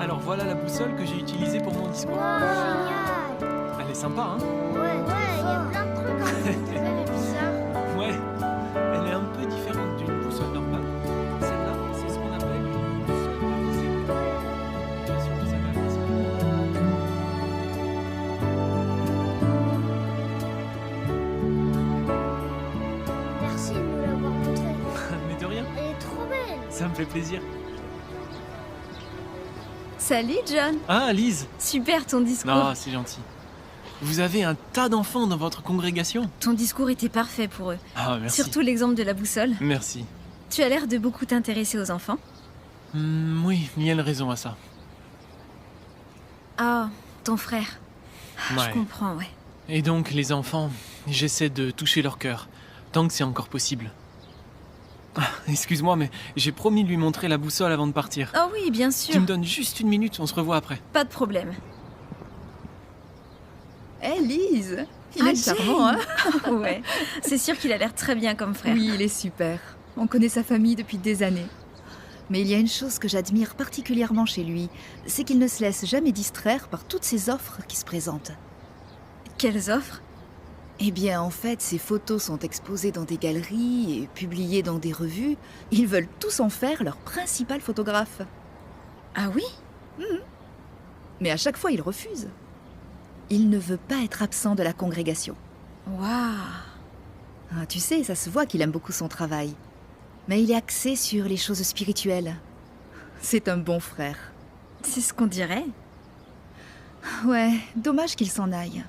Alors voilà la boussole que j'ai utilisée pour mon discours. Génial! Elle est sympa, hein? Ouais, il y a plein de trucs en fait. Elle est bizarre. Ouais, elle est un peu différente d'une boussole normale. Celle-là, c'est ce qu'on appelle une boussole de visée. Bien sûr que ça va Merci de nous l'avoir montré. Mais de rien, Elle est trop belle. ça me fait plaisir. Salut John. Ah, Lise! Super ton discours. Non, c'est gentil. Vous avez un tas d'enfants dans votre congrégation? Ton discours était parfait pour eux. Ah, merci. Surtout l'exemple de la boussole. Merci. Tu as l'air de beaucoup t'intéresser aux enfants. Oui, il y a une raison à ça. Ah, ton frère. Ouais. Je comprends, ouais. Et donc, les enfants, j'essaie de toucher leur cœur, tant que c'est encore possible. Ah, excuse-moi, mais j'ai promis de lui montrer la boussole avant de partir. Oh oui, bien sûr. Tu me donnes juste une minute, on se revoit après. Pas de problème. Hé, Lise, il est charmant, hein? Ouais, c'est sûr qu'il a l'air très bien comme frère. Oui, il est super. On connaît sa famille depuis des années. Mais il y a une chose que j'admire particulièrement chez lui, c'est qu'il ne se laisse jamais distraire par toutes ces offres qui se présentent. Quelles offres? Eh bien, en fait, ces photos sont exposées dans des galeries et publiées dans des revues. Ils veulent tous en faire leur principal photographe. Ah oui? Mais à chaque fois, il refuse. Il ne veut pas être absent de la congrégation. Waouh! Ah, tu sais, ça se voit qu'il aime beaucoup son travail. Mais il est axé sur les choses spirituelles. C'est un bon frère. C'est ce qu'on dirait. Ouais, dommage qu'il s'en aille.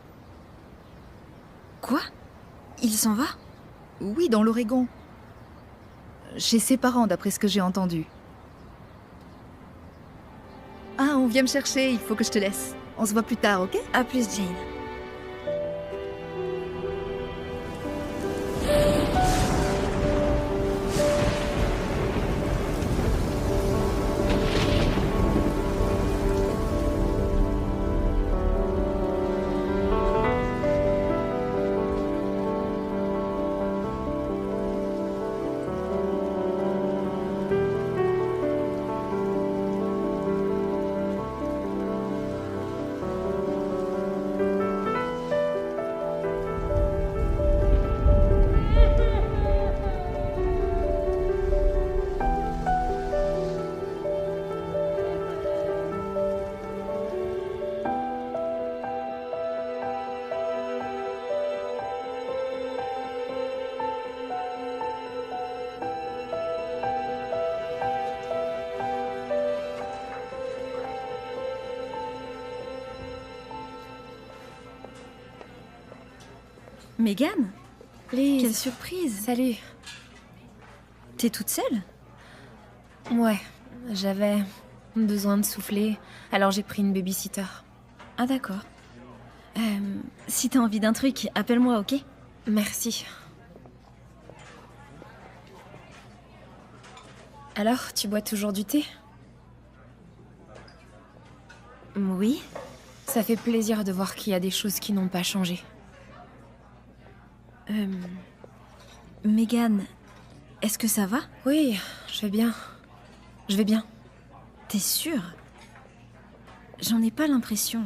Quoi? Il s'en va? Oui, dans l'Oregon. Chez ses parents, d'après ce que j'ai entendu. Ah, on vient me chercher, il faut que je te laisse. On se voit plus tard, ok? À plus, Jane. Megan? Lise. Quelle surprise! Salut. T'es toute seule? Ouais, j'avais besoin de souffler, alors j'ai pris une babysitter. Ah d'accord. Si t'as envie d'un truc, appelle-moi, ok? Merci. Alors, tu bois toujours du thé? Oui. Ça fait plaisir de voir qu'il y a des choses qui n'ont pas changé. Megan, est-ce que ça va? Oui, je vais bien. Je vais bien. T'es sûre? J'en ai pas l'impression.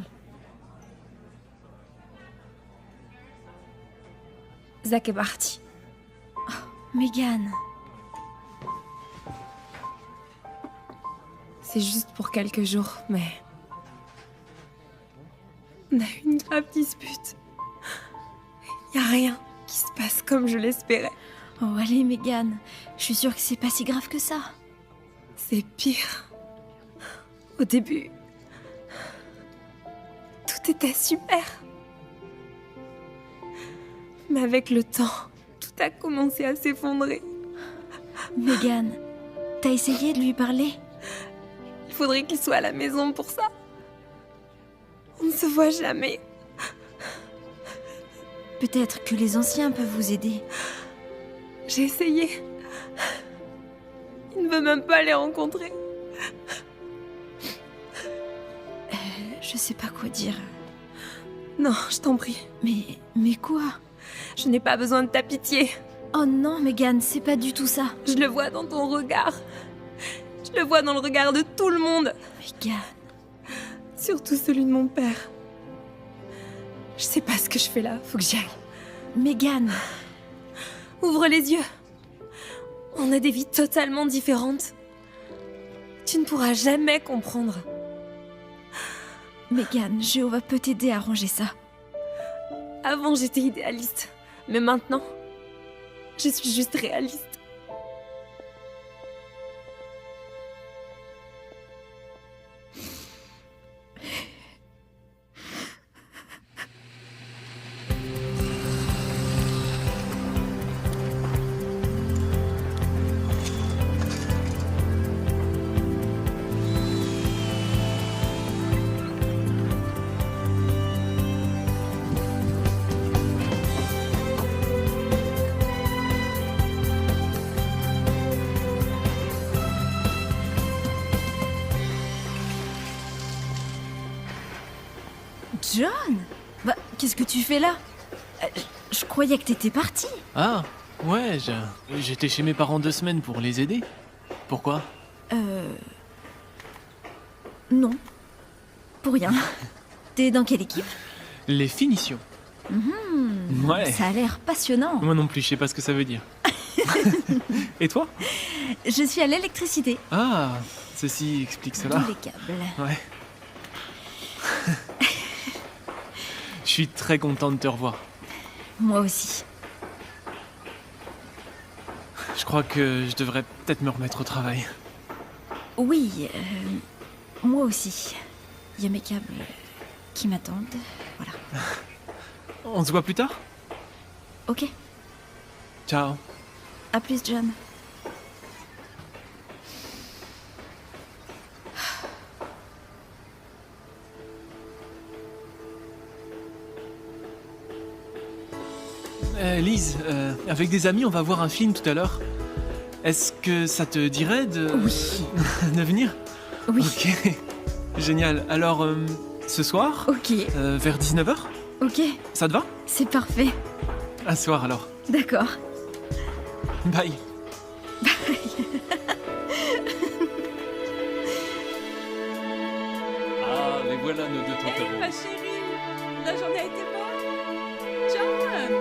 Zach est parti. Oh, Megan. C'est juste pour quelques jours, mais... On a eu une grave dispute. Y a rien qui se passe comme je l'espérais. Oh allez Megan, je suis sûre que c'est pas si grave que ça. C'est pire. Au début, tout était super. Mais avec le temps, tout a commencé à s'effondrer. Megan, t'as essayé de lui parler? Il faudrait qu'il soit à la maison pour ça. On ne se voit jamais. Peut-être que les anciens peuvent vous aider. J'ai essayé. Il ne veut même pas les rencontrer. Je sais pas quoi dire. Non, je t'en prie. Mais quoi? Je n'ai pas besoin de ta pitié. Oh non, Megan, c'est pas du tout ça. Je le vois dans ton regard. Je le vois dans le regard de tout le monde. Megan. Surtout celui de mon père. Je sais pas ce que je fais là, faut que j'y aille. Megan. Ouvre les yeux. On a des vies totalement différentes. Tu ne pourras jamais comprendre. Megan, Jéhovah peut t'aider à arranger ça. Avant, j'étais idéaliste. Mais maintenant, je suis juste réaliste. John? Bah, qu'est-ce que tu fais là? Je croyais que t'étais parti. Ah, ouais, j'étais chez mes parents 2 semaines pour les aider. Pourquoi? Non. Pour rien. T'es dans quelle équipe? Les finitions. Ouais. Ça a l'air passionnant. Moi non plus, je sais pas ce que ça veut dire. Et toi? Je suis à l'électricité. Ah, ceci explique cela. Tous les câbles. Ouais. Je suis très content de te revoir. Moi aussi. Je crois que je devrais peut-être me remettre au travail. Oui, moi aussi. Il y a mes câbles qui m'attendent. Voilà. On se voit plus tard? Ok. Ciao. À plus, John. Lise, avec des amis, on va voir un film tout à l'heure. Est-ce que ça te dirait de... Oui. de venir? Oui. Ok. Génial. Alors, ce soir? Ok. Vers 19h? Ok. Ça te va? C'est parfait. À ce soir alors. D'accord. Bye. Ah, les voilà nos deux Hé, tontons. ma chérie, la journée a été bonne. John.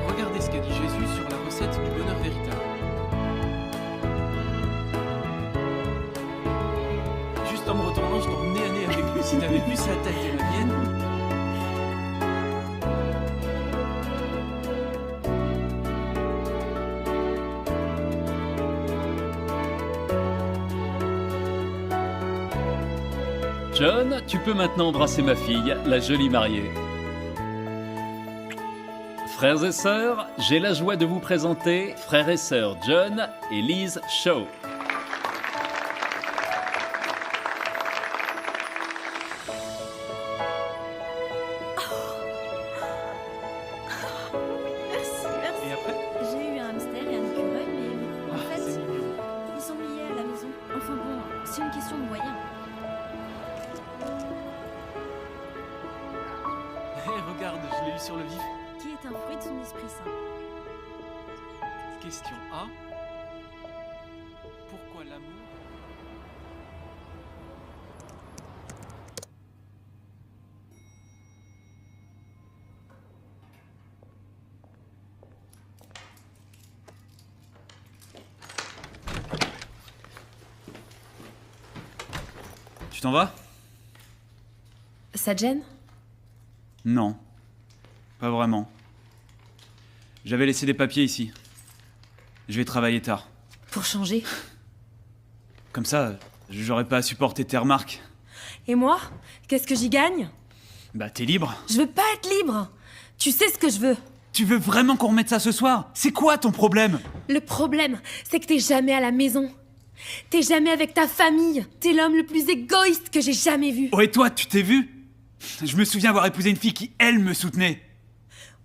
Regardez ce qu'a dit Jésus sur la recette du bonheur véritable. Juste en me retournant, je tombe nez à nez avec lui. Si t'avais vu sa tête et la mienne. John, tu peux maintenant embrasser ma fille, la jolie mariée. Frères et sœurs, j'ai la joie de vous présenter frères et sœurs John et Liz Shaw. Merci, merci. Et après J'ai eu un hamster et un écureuil, mais en fait, c'est mignon. ils sont liés à la maison. Enfin bon, c'est une question de moyens. Hé, regarde, je l'ai eu sur le vif. Qui est un fruit de son Esprit Saint. Question A. Pourquoi l'amour? Tu t'en vas? Ça te gêne? Non. Pas vraiment. J'avais laissé des papiers ici. Je vais travailler tard. Pour changer. Comme ça, j'aurais pas à supporter tes remarques. Et moi? Qu'est-ce que j'y gagne? Bah, t'es libre. Je veux pas être libre. Tu sais ce que je veux. Tu veux vraiment qu'on remette ça ce soir? C'est quoi ton problème? Le problème, c'est que t'es jamais à la maison. T'es jamais avec ta famille. T'es l'homme le plus égoïste que j'ai jamais vu. Oh, et toi, tu t'es vu? Je me souviens avoir épousé une fille qui, elle, me soutenait.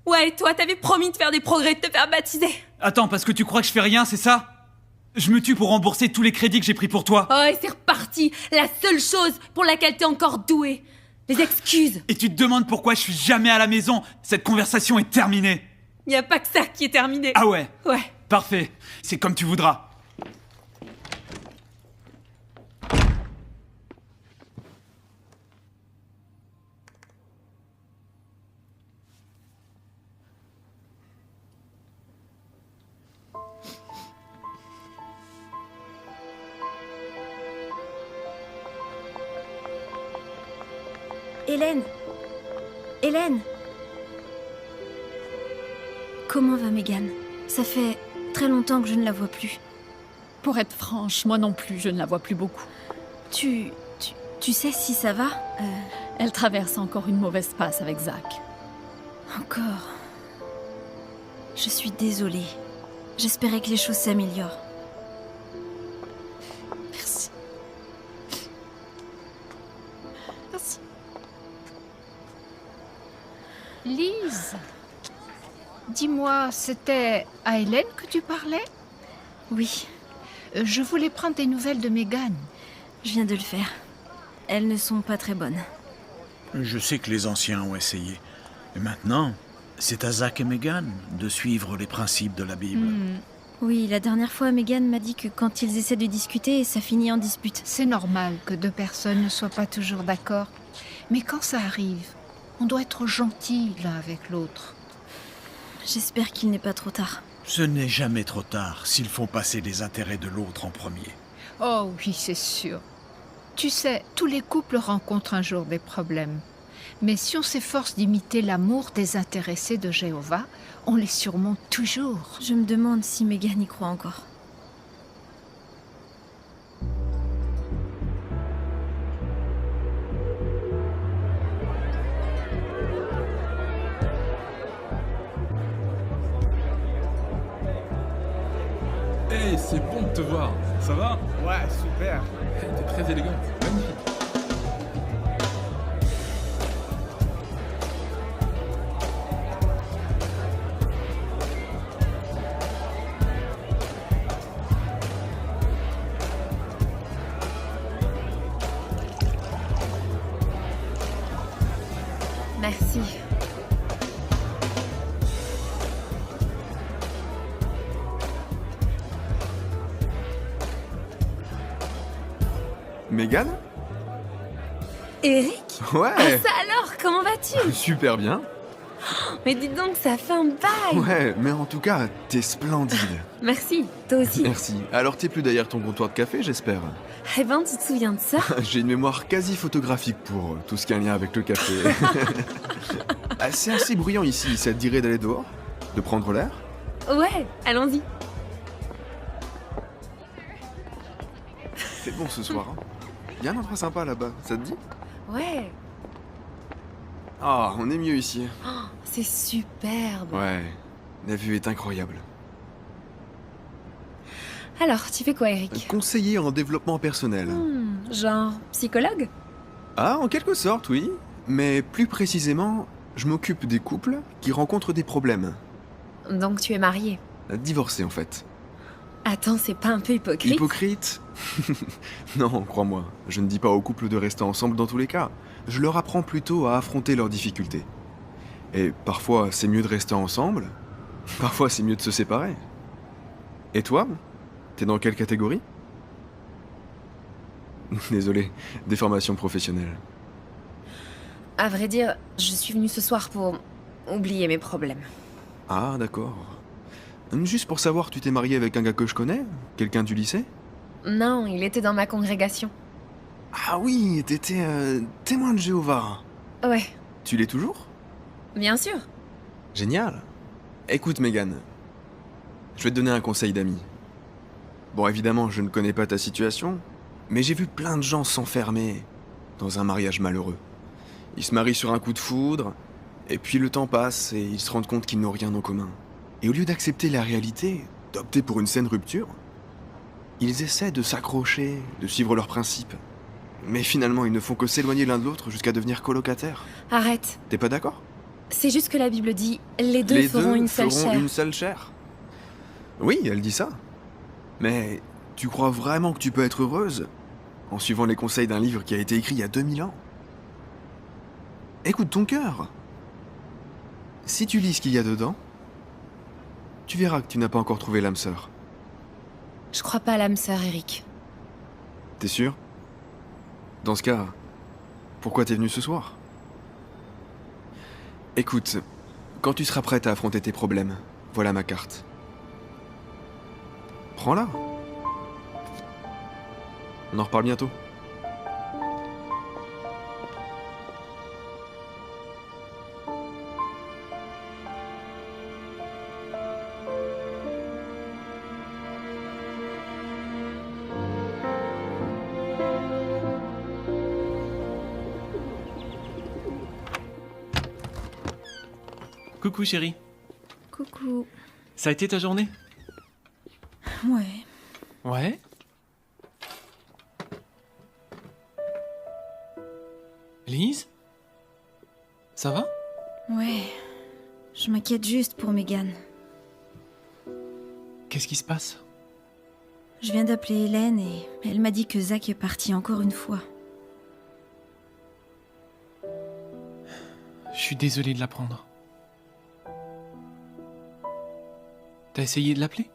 Ouais, et toi, t'avais promis de faire des progrès, de te faire baptiser. Attends, parce que tu crois que je fais rien, c'est ça? Je me tue pour rembourser tous les crédits que j'ai pris pour toi. Oh, et c'est reparti. La seule chose pour laquelle t'es encore doué. Les excuses. Et tu te demandes pourquoi je suis jamais à la maison. Cette conversation est terminée. Y a pas que ça qui est terminé. Ah ouais? Ouais. Parfait. C'est comme tu voudras. Hélène! Hélène! Comment va Megan? Ça fait très longtemps que je ne la vois plus. Pour être franche, moi non plus, je ne la vois plus beaucoup. Tu sais si ça va? Elle traverse encore une mauvaise passe avec Zach. Encore. Je suis désolée. J'espérais que les choses s'améliorent. Merci. Merci. Lise, dis-moi, c'était à Hélène que tu parlais? Oui. Je voulais prendre des nouvelles de Megan. Je viens de le faire. Elles ne sont pas très bonnes. Je sais que les anciens ont essayé. Mais maintenant, c'est à Zach et Megan de suivre les principes de la Bible. Oui, la dernière fois, Megan m'a dit que quand ils essaient de discuter, ça finit en dispute. C'est normal que deux personnes ne soient pas toujours d'accord. Mais quand ça arrive, on doit être gentil l'un avec l'autre. J'espère qu'il n'est pas trop tard. Ce n'est jamais trop tard s'il faut passer les intérêts de l'autre en premier. Oh oui, c'est sûr. Tu sais, tous les couples rencontrent un jour des problèmes. Mais si on s'efforce d'imiter l'amour désintéressé de Jéhovah, on les surmonte toujours. Je me demande si Megan y croit encore. Hey, c'est bon de te voir. Ça va? Ouais, super. T'es très élégante. Magnifique. Merci. Megan? Eric? Ouais. Ah ça alors, comment vas-tu? Super bien. Mais dis donc, ça fait un bail. Ouais, mais en tout cas, t'es splendide. Merci, toi aussi. Merci. Alors t'es plus derrière ton comptoir de café, j'espère? Eh ben, tu te souviens de ça? J'ai une mémoire quasi photographique pour tout ce qui a un lien avec le café. Ah, c'est assez bruyant ici, ça te dirait d'aller dehors? De prendre l'air? Ouais, allons-y. C'est bon ce soir, hein. Y a un endroit sympa là-bas, ça te dit? Ouais. Ah, on est mieux ici. Oh, c'est superbe. Ouais, la vue est incroyable. Alors, tu fais quoi, Eric? Conseiller en développement personnel. Genre psychologue? Ah, en quelque sorte, oui. Mais plus précisément, je m'occupe des couples qui rencontrent des problèmes. Donc tu es marié? Divorcé, en fait. Attends, c'est pas un peu hypocrite? Hypocrite? Non, crois-moi, je ne dis pas aux couples de rester ensemble dans tous les cas. Je leur apprends plutôt à affronter leurs difficultés. Et parfois, c'est mieux de rester ensemble. Parfois, c'est mieux de se séparer. Et toi? T'es dans quelle catégorie? Désolé, déformation professionnelle. À vrai dire, je suis venue ce soir pour oublier mes problèmes. Ah, d'accord. Juste pour savoir, tu t'es marié avec un gars que je connais? Quelqu'un du lycée? Non, il était dans ma congrégation. Ah oui, t'étais témoin de Jéhovah. Ouais, Tu l'es toujours? bien sûr. Génial. Écoute, Megan, je vais te donner un conseil d'ami. Bon, évidemment, je ne connais pas ta situation, mais j'ai vu plein de gens s'enfermer dans un mariage malheureux. Ils se marient sur un coup de foudre, et puis le temps passe et ils se rendent compte qu'ils n'ont rien en commun. Et au lieu d'accepter la réalité, d'opter pour une saine rupture, ils essaient de s'accrocher, de suivre leurs principes. Mais finalement, ils ne font que s'éloigner l'un de l'autre jusqu'à devenir colocataires. Arrête. T'es pas d'accord? C'est juste que la Bible dit les deux Les feront deux une seule feront chair. une seule chair. Oui, elle dit ça. Mais tu crois vraiment que tu peux être heureuse en suivant les conseils d'un livre qui a été écrit il y a 2000 ans? Écoute ton cœur. Si tu lis ce qu'il y a dedans, tu verras que tu n'as pas encore trouvé l'âme sœur. Je crois pas à l'âme sœur, Eric. T'es sûr? Dans ce cas, pourquoi t'es venu ce soir? Écoute, quand tu seras prête à affronter tes problèmes, voilà ma carte. Prends-la. On en reparle bientôt. Coucou chérie. Coucou. Ça a été ta journée? Ouais. Ouais. Lise? Ça va? Ouais. Je m'inquiète juste pour Megan. Qu'est-ce qui se passe? Je viens d'appeler Hélène et elle m'a dit que Zach est parti encore une fois. Je suis désolé de l'apprendre. T'as essayé de l'appeler?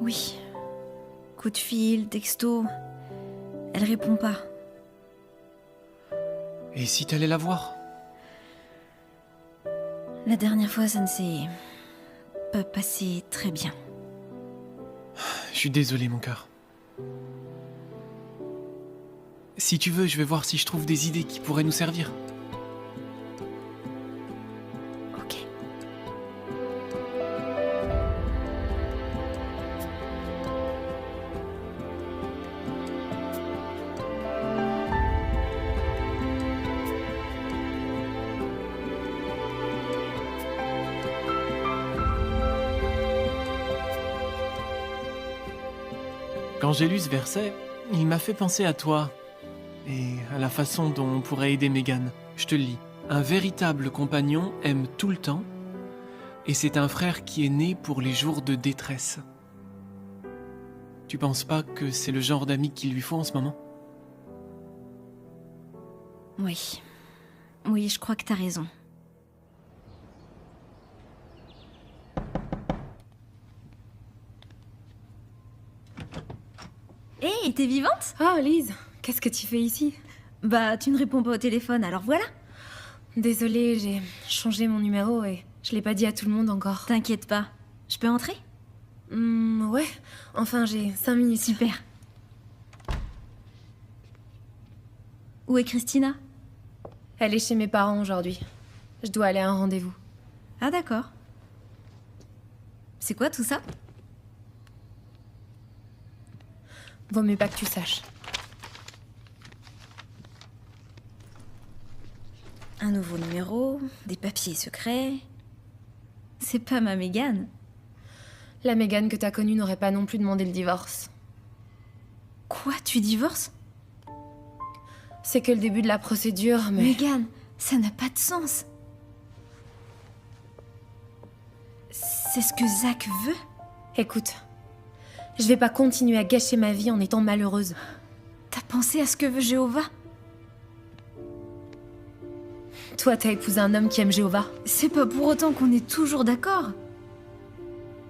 Oui. Coup de fil, texto. Elle répond pas. Et si t'allais la voir? La dernière fois, ça ne s'est pas passé très bien. Je suis désolé, mon cœur. Si tu veux, je vais voir si je trouve des idées qui pourraient nous servir. Ok. Quand j'ai lu ce verset, il m'a fait penser à toi et à la façon dont on pourrait aider Megan. Je te le lis. Un véritable compagnon aime tout le temps et c'est un frère qui est né pour les jours de détresse. Tu penses pas que c'est le genre d'ami qu'il lui faut en ce moment? Oui. Oui, je crois que t'as raison. Hé, t'es vivante? Oh, Lise, qu'est-ce que tu fais ici? Bah, tu ne réponds pas au téléphone, alors voilà. Désolée, j'ai changé mon numéro et je l'ai pas dit à tout le monde encore. T'inquiète pas. Je peux entrer? Ouais. Enfin, j'ai 5 minutes. Super. Où est Christina? Elle est chez mes parents aujourd'hui. Je dois aller à un rendez-vous. Ah d'accord. C'est quoi tout ça? Vaut mieux pas que tu saches. un nouveau numéro, des papiers secrets. C'est pas ma Mégane. La Mégane que t'as connue n'aurait pas non plus demandé le divorce. Quoi, tu divorces? C'est que le début de la procédure, mais... Mégane, ça n'a pas de sens. C'est ce que Zach veut? Écoute, je vais pas continuer à gâcher ma vie en étant malheureuse. T'as pensé à ce que veut Jéhovah? Toi, t'as épousé un homme qui aime Jéhovah. C'est pas pour autant qu'on est toujours d'accord.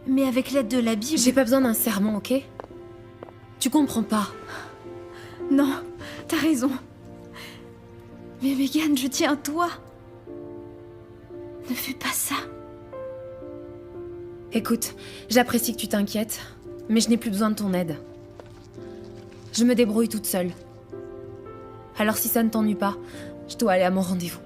Mais avec l'aide de la Bible... J'ai pas besoin d'un serment, ok? Tu comprends pas. Non, t'as raison. Mais Mégane, je tiens à toi. Ne fais pas ça. Écoute, j'apprécie que tu t'inquiètes, mais je n'ai plus besoin de ton aide. Je me débrouille toute seule. Alors si ça ne t'ennuie pas, je dois aller à mon rendez-vous.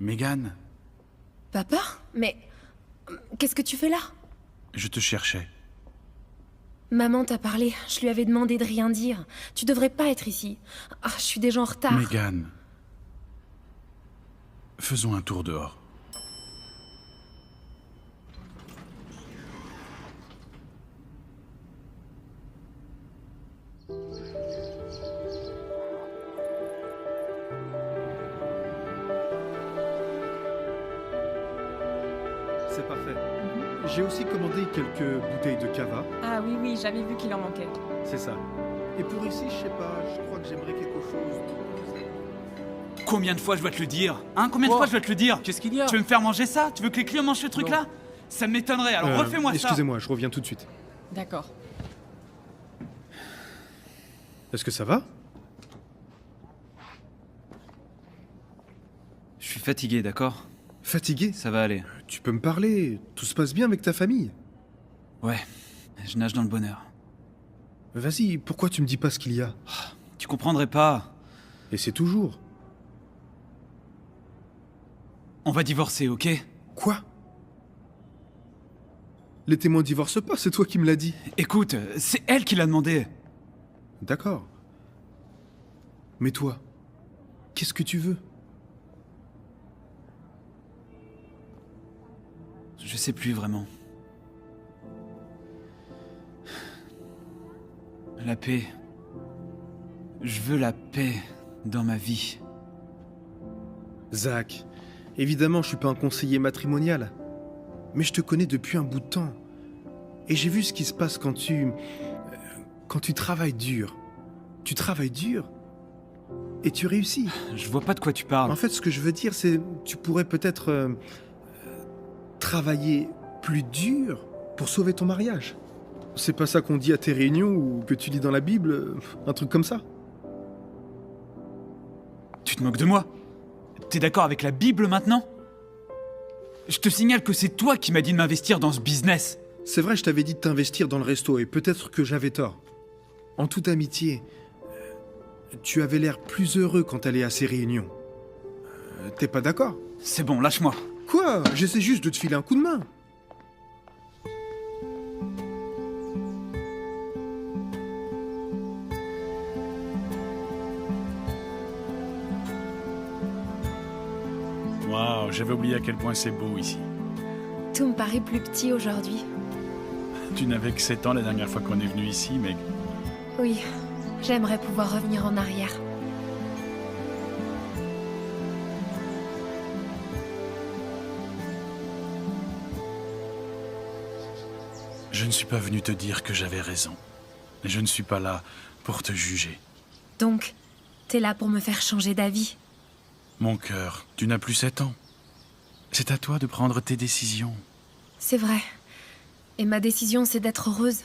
Mégane, Papa? Mais... qu'est-ce que tu fais là? je te cherchais. Maman t'a parlé, je lui avais demandé de rien dire. Tu devrais pas être ici. Ah, je suis déjà en retard. Mégane, faisons un tour dehors. C'est parfait. J'ai aussi commandé quelques bouteilles de cava. Ah oui, oui, j'avais vu qu'il en manquait. C'est ça. Et pour ici, je sais pas, je crois que j'aimerais quelque chose. Combien de fois je dois te le dire? Hein? Combien de fois je dois te le dire? Qu'est-ce qu'il y a? Tu veux me faire manger ça? Tu veux que les clients mangent ce truc-là? Ça m'étonnerait, alors refais-moi ça. Excusez-moi, je reviens tout de suite. D'accord. Est-ce que ça va? Je suis fatigué, d'accord? Fatigué? Ça va aller. Tu peux me parler, tout se passe bien avec ta famille? Ouais, je nage dans le bonheur. Vas-y, pourquoi tu me dis pas ce qu'il y a? Tu comprendrais pas. Et c'est toujours. On va divorcer, ok? Quoi? Les témoins divorcent pas, c'est toi qui me l'as dit. Écoute, c'est elle qui l'a demandé. D'accord. Mais toi, qu'est-ce que tu veux? Je sais plus vraiment. La paix. Je veux la paix dans ma vie. Zach, évidemment, je suis pas un conseiller matrimonial. Mais je te connais depuis un bout de temps. Et j'ai vu ce qui se passe quand tu travailles dur. Tu travailles dur et tu réussis. Je vois pas de quoi tu parles. En fait, ce que je veux dire, c'est tu pourrais peut-être travailler plus dur pour sauver ton mariage. C'est pas ça qu'on dit à tes réunions ou que tu lis dans la Bible, un truc comme ça. Tu te moques de moi? T'es d'accord avec la Bible maintenant? Je te signale que c'est toi qui m'as dit de m'investir dans ce business. C'est vrai, je t'avais dit de t'investir dans le resto et peut-être que j'avais tort. En toute amitié, tu avais l'air plus heureux quand t'allais à ces réunions. T'es pas d'accord? C'est bon, lâche-moi. Quoi? J'essaie juste de te filer un coup de main. Waouh, j'avais oublié à quel point c'est beau ici. Tout me paraît plus petit aujourd'hui. Tu n'avais que 7 ans la dernière fois qu'on est venu ici, Meg. Oui, j'aimerais pouvoir revenir en arrière. Je ne suis pas venu te dire que j'avais raison. Et je ne suis pas là pour te juger. Donc, t'es là pour me faire changer d'avis. Mon cœur, tu n'as plus 7 ans. C'est à toi de prendre tes décisions. C'est vrai. Et ma décision, c'est d'être heureuse.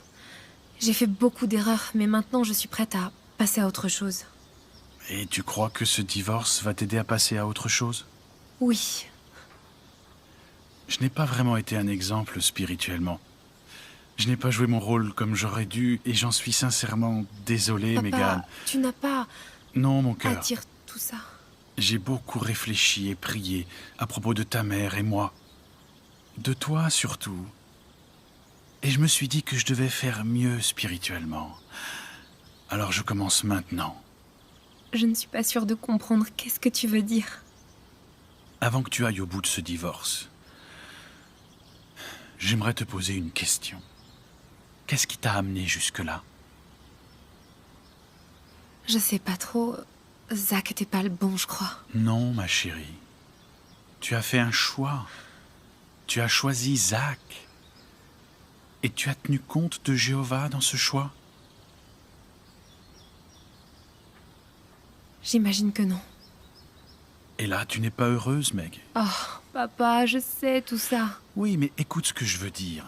J'ai fait beaucoup d'erreurs, mais maintenant je suis prête à passer à autre chose. Et tu crois que ce divorce va t'aider à passer à autre chose? Oui. Je n'ai pas vraiment été un exemple spirituellement. Je n'ai pas joué mon rôle comme j'aurais dû et j'en suis sincèrement désolé, Papa, Megan. tu n'as pas Non, mon à cœur. dire tout ça. J'ai beaucoup réfléchi et prié à propos de ta mère et moi. De toi surtout. Et je me suis dit que je devais faire mieux spirituellement. Alors je commence maintenant. Je ne suis pas sûre de comprendre qu'est-ce que tu veux dire. Avant que tu ailles au bout de ce divorce, j'aimerais te poser une question. Qu'est-ce qui t'a amené jusque-là? Je sais pas trop. Zach était pas le bon, je crois. Non, ma chérie. Tu as fait un choix. Tu as choisi Zach. Et tu as tenu compte de Jéhovah dans ce choix? J'imagine que non. Et là, tu n'es pas heureuse, Meg. Oh, papa, je sais tout ça. Oui, mais écoute ce que je veux dire.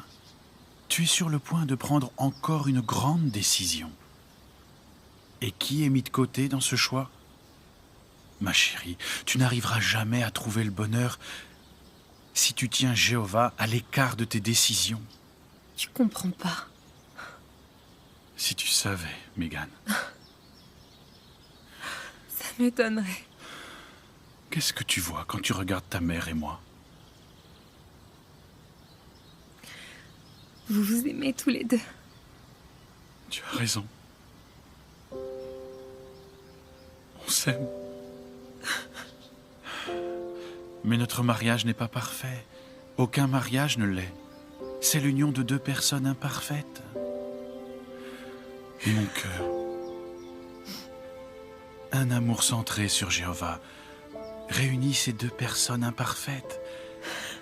Tu es sur le point de prendre encore une grande décision. Et qui est mis de côté dans ce choix? Ma chérie, tu n'arriveras jamais à trouver le bonheur si tu tiens Jéhovah à l'écart de tes décisions. Tu comprends pas. Si tu savais, Megan. Ça m'étonnerait. Qu'est-ce que tu vois quand tu regardes ta mère et moi? Vous vous aimez tous les deux. Tu as raison. On s'aime. Mais notre mariage n'est pas parfait. Aucun mariage ne l'est. C'est l'union de deux personnes imparfaites. Et mon cœur, un amour centré sur Jéhovah, réunit ces deux personnes imparfaites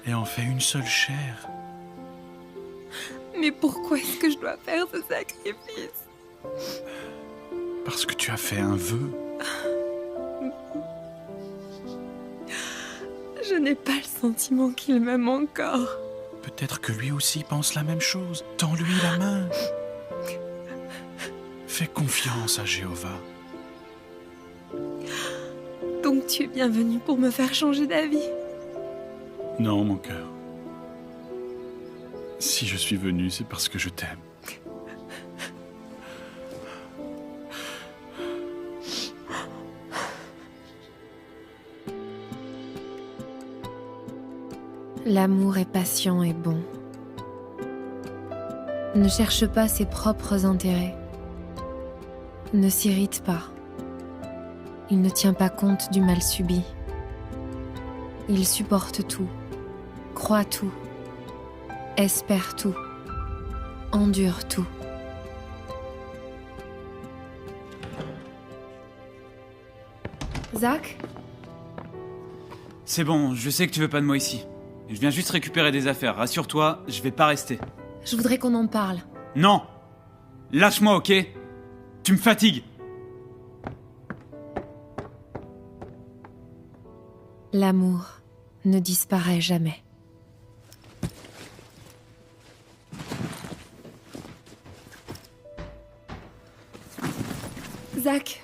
et en fait une seule chair. Mais pourquoi est-ce que je dois faire ce sacrifice? Parce que tu as fait un vœu. Je n'ai pas le sentiment qu'il m'aime encore. Peut-être que lui aussi pense la même chose. Tends-lui la main. Fais confiance à Jéhovah. Donc tu es bienvenu pour me faire changer d'avis. Non, mon cœur. Si je suis venu, c'est parce que je t'aime. L'amour est patient et bon. Ne cherche pas ses propres intérêts. Ne s'irrite pas. Il ne tient pas compte du mal subi. Il supporte tout, croit tout, espère tout, endure tout. Zach? C'est bon, je sais que tu veux pas de moi ici. Je viens juste récupérer des affaires. Rassure-toi, je vais pas rester. Je voudrais qu'on en parle. Non! Lâche-moi, ok? Tu me fatigues. L'amour ne disparaît jamais. Zach.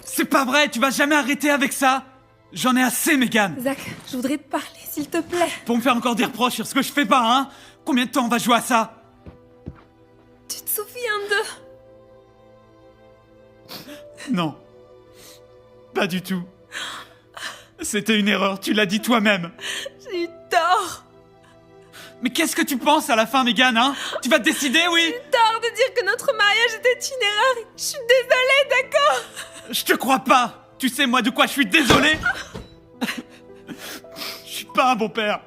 C'est pas vrai, tu vas jamais arrêter avec ça! J'en ai assez, Megan! Zach, je voudrais te parler, s'il te plaît. Pour me faire encore des reproches sur ce que je fais pas, hein? Combien de temps on va jouer à ça? Tu te souviens de... Non. Pas du tout. C'était une erreur, tu l'as dit toi-même. J'ai eu tort. Mais qu'est-ce que tu penses à la fin, Megan, hein? Tu vas te décider, oui? J'ai eu tort de dire que notre mariage était une erreur. Je suis désolée, d'accord? Je te crois pas! Tu sais, moi, de quoi je suis désolé? Je suis pas un bon père.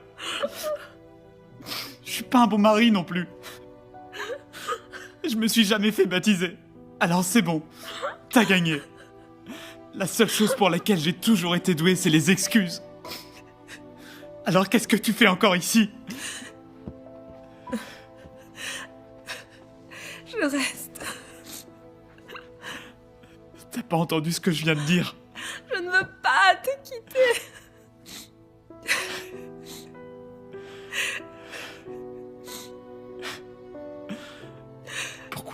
Je suis pas un bon mari non plus. Je me suis jamais fait baptiser. Alors c'est bon, t'as gagné. La seule chose pour laquelle j'ai toujours été doué, c'est les excuses. Alors qu'est-ce que tu fais encore ici? Je reste. T'as pas entendu ce que je viens de dire? Je ne veux pas te quitter.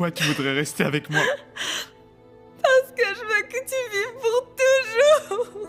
Pourquoi tu voudrais rester avec moi? Parce que je veux que tu vives pour toujours.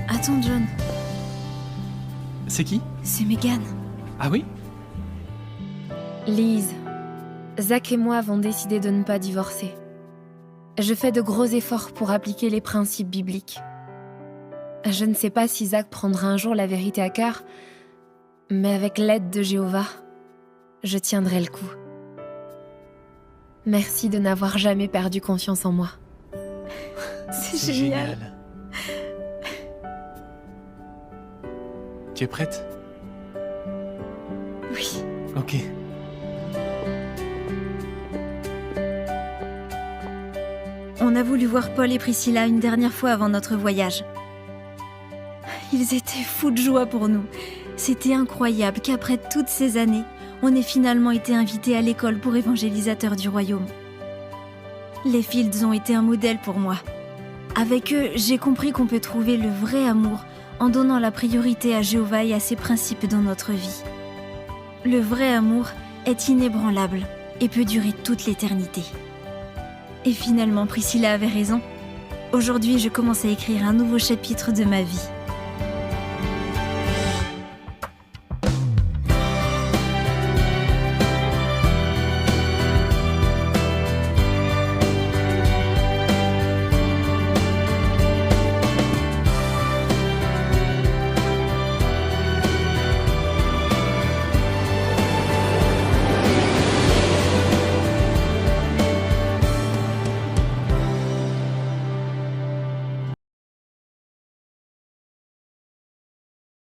Attends, John. C'est qui? C'est Megan. Ah oui? Lise, Zach et moi avons décidé de ne pas divorcer. Je fais de gros efforts pour appliquer les principes bibliques. Je ne sais pas si Zach prendra un jour la vérité à cœur, mais avec l'aide de Jéhovah, je tiendrai le coup. Merci de n'avoir jamais perdu confiance en moi. C'est génial. Tu es prête? Oui. Ok. On a voulu voir Paul et Priscilla une dernière fois avant notre voyage. Ils étaient fous de joie pour nous. C'était incroyable qu'après toutes ces années, on ait finalement été invités à l'école pour évangélisateurs du royaume. Les Fields ont été un modèle pour moi. Avec eux, j'ai compris qu'on peut trouver le vrai amour en donnant la priorité à Jéhovah et à ses principes dans notre vie. Le vrai amour est inébranlable et peut durer toute l'éternité. Et finalement, Priscilla avait raison. Aujourd'hui, je commence à écrire un nouveau chapitre de ma vie.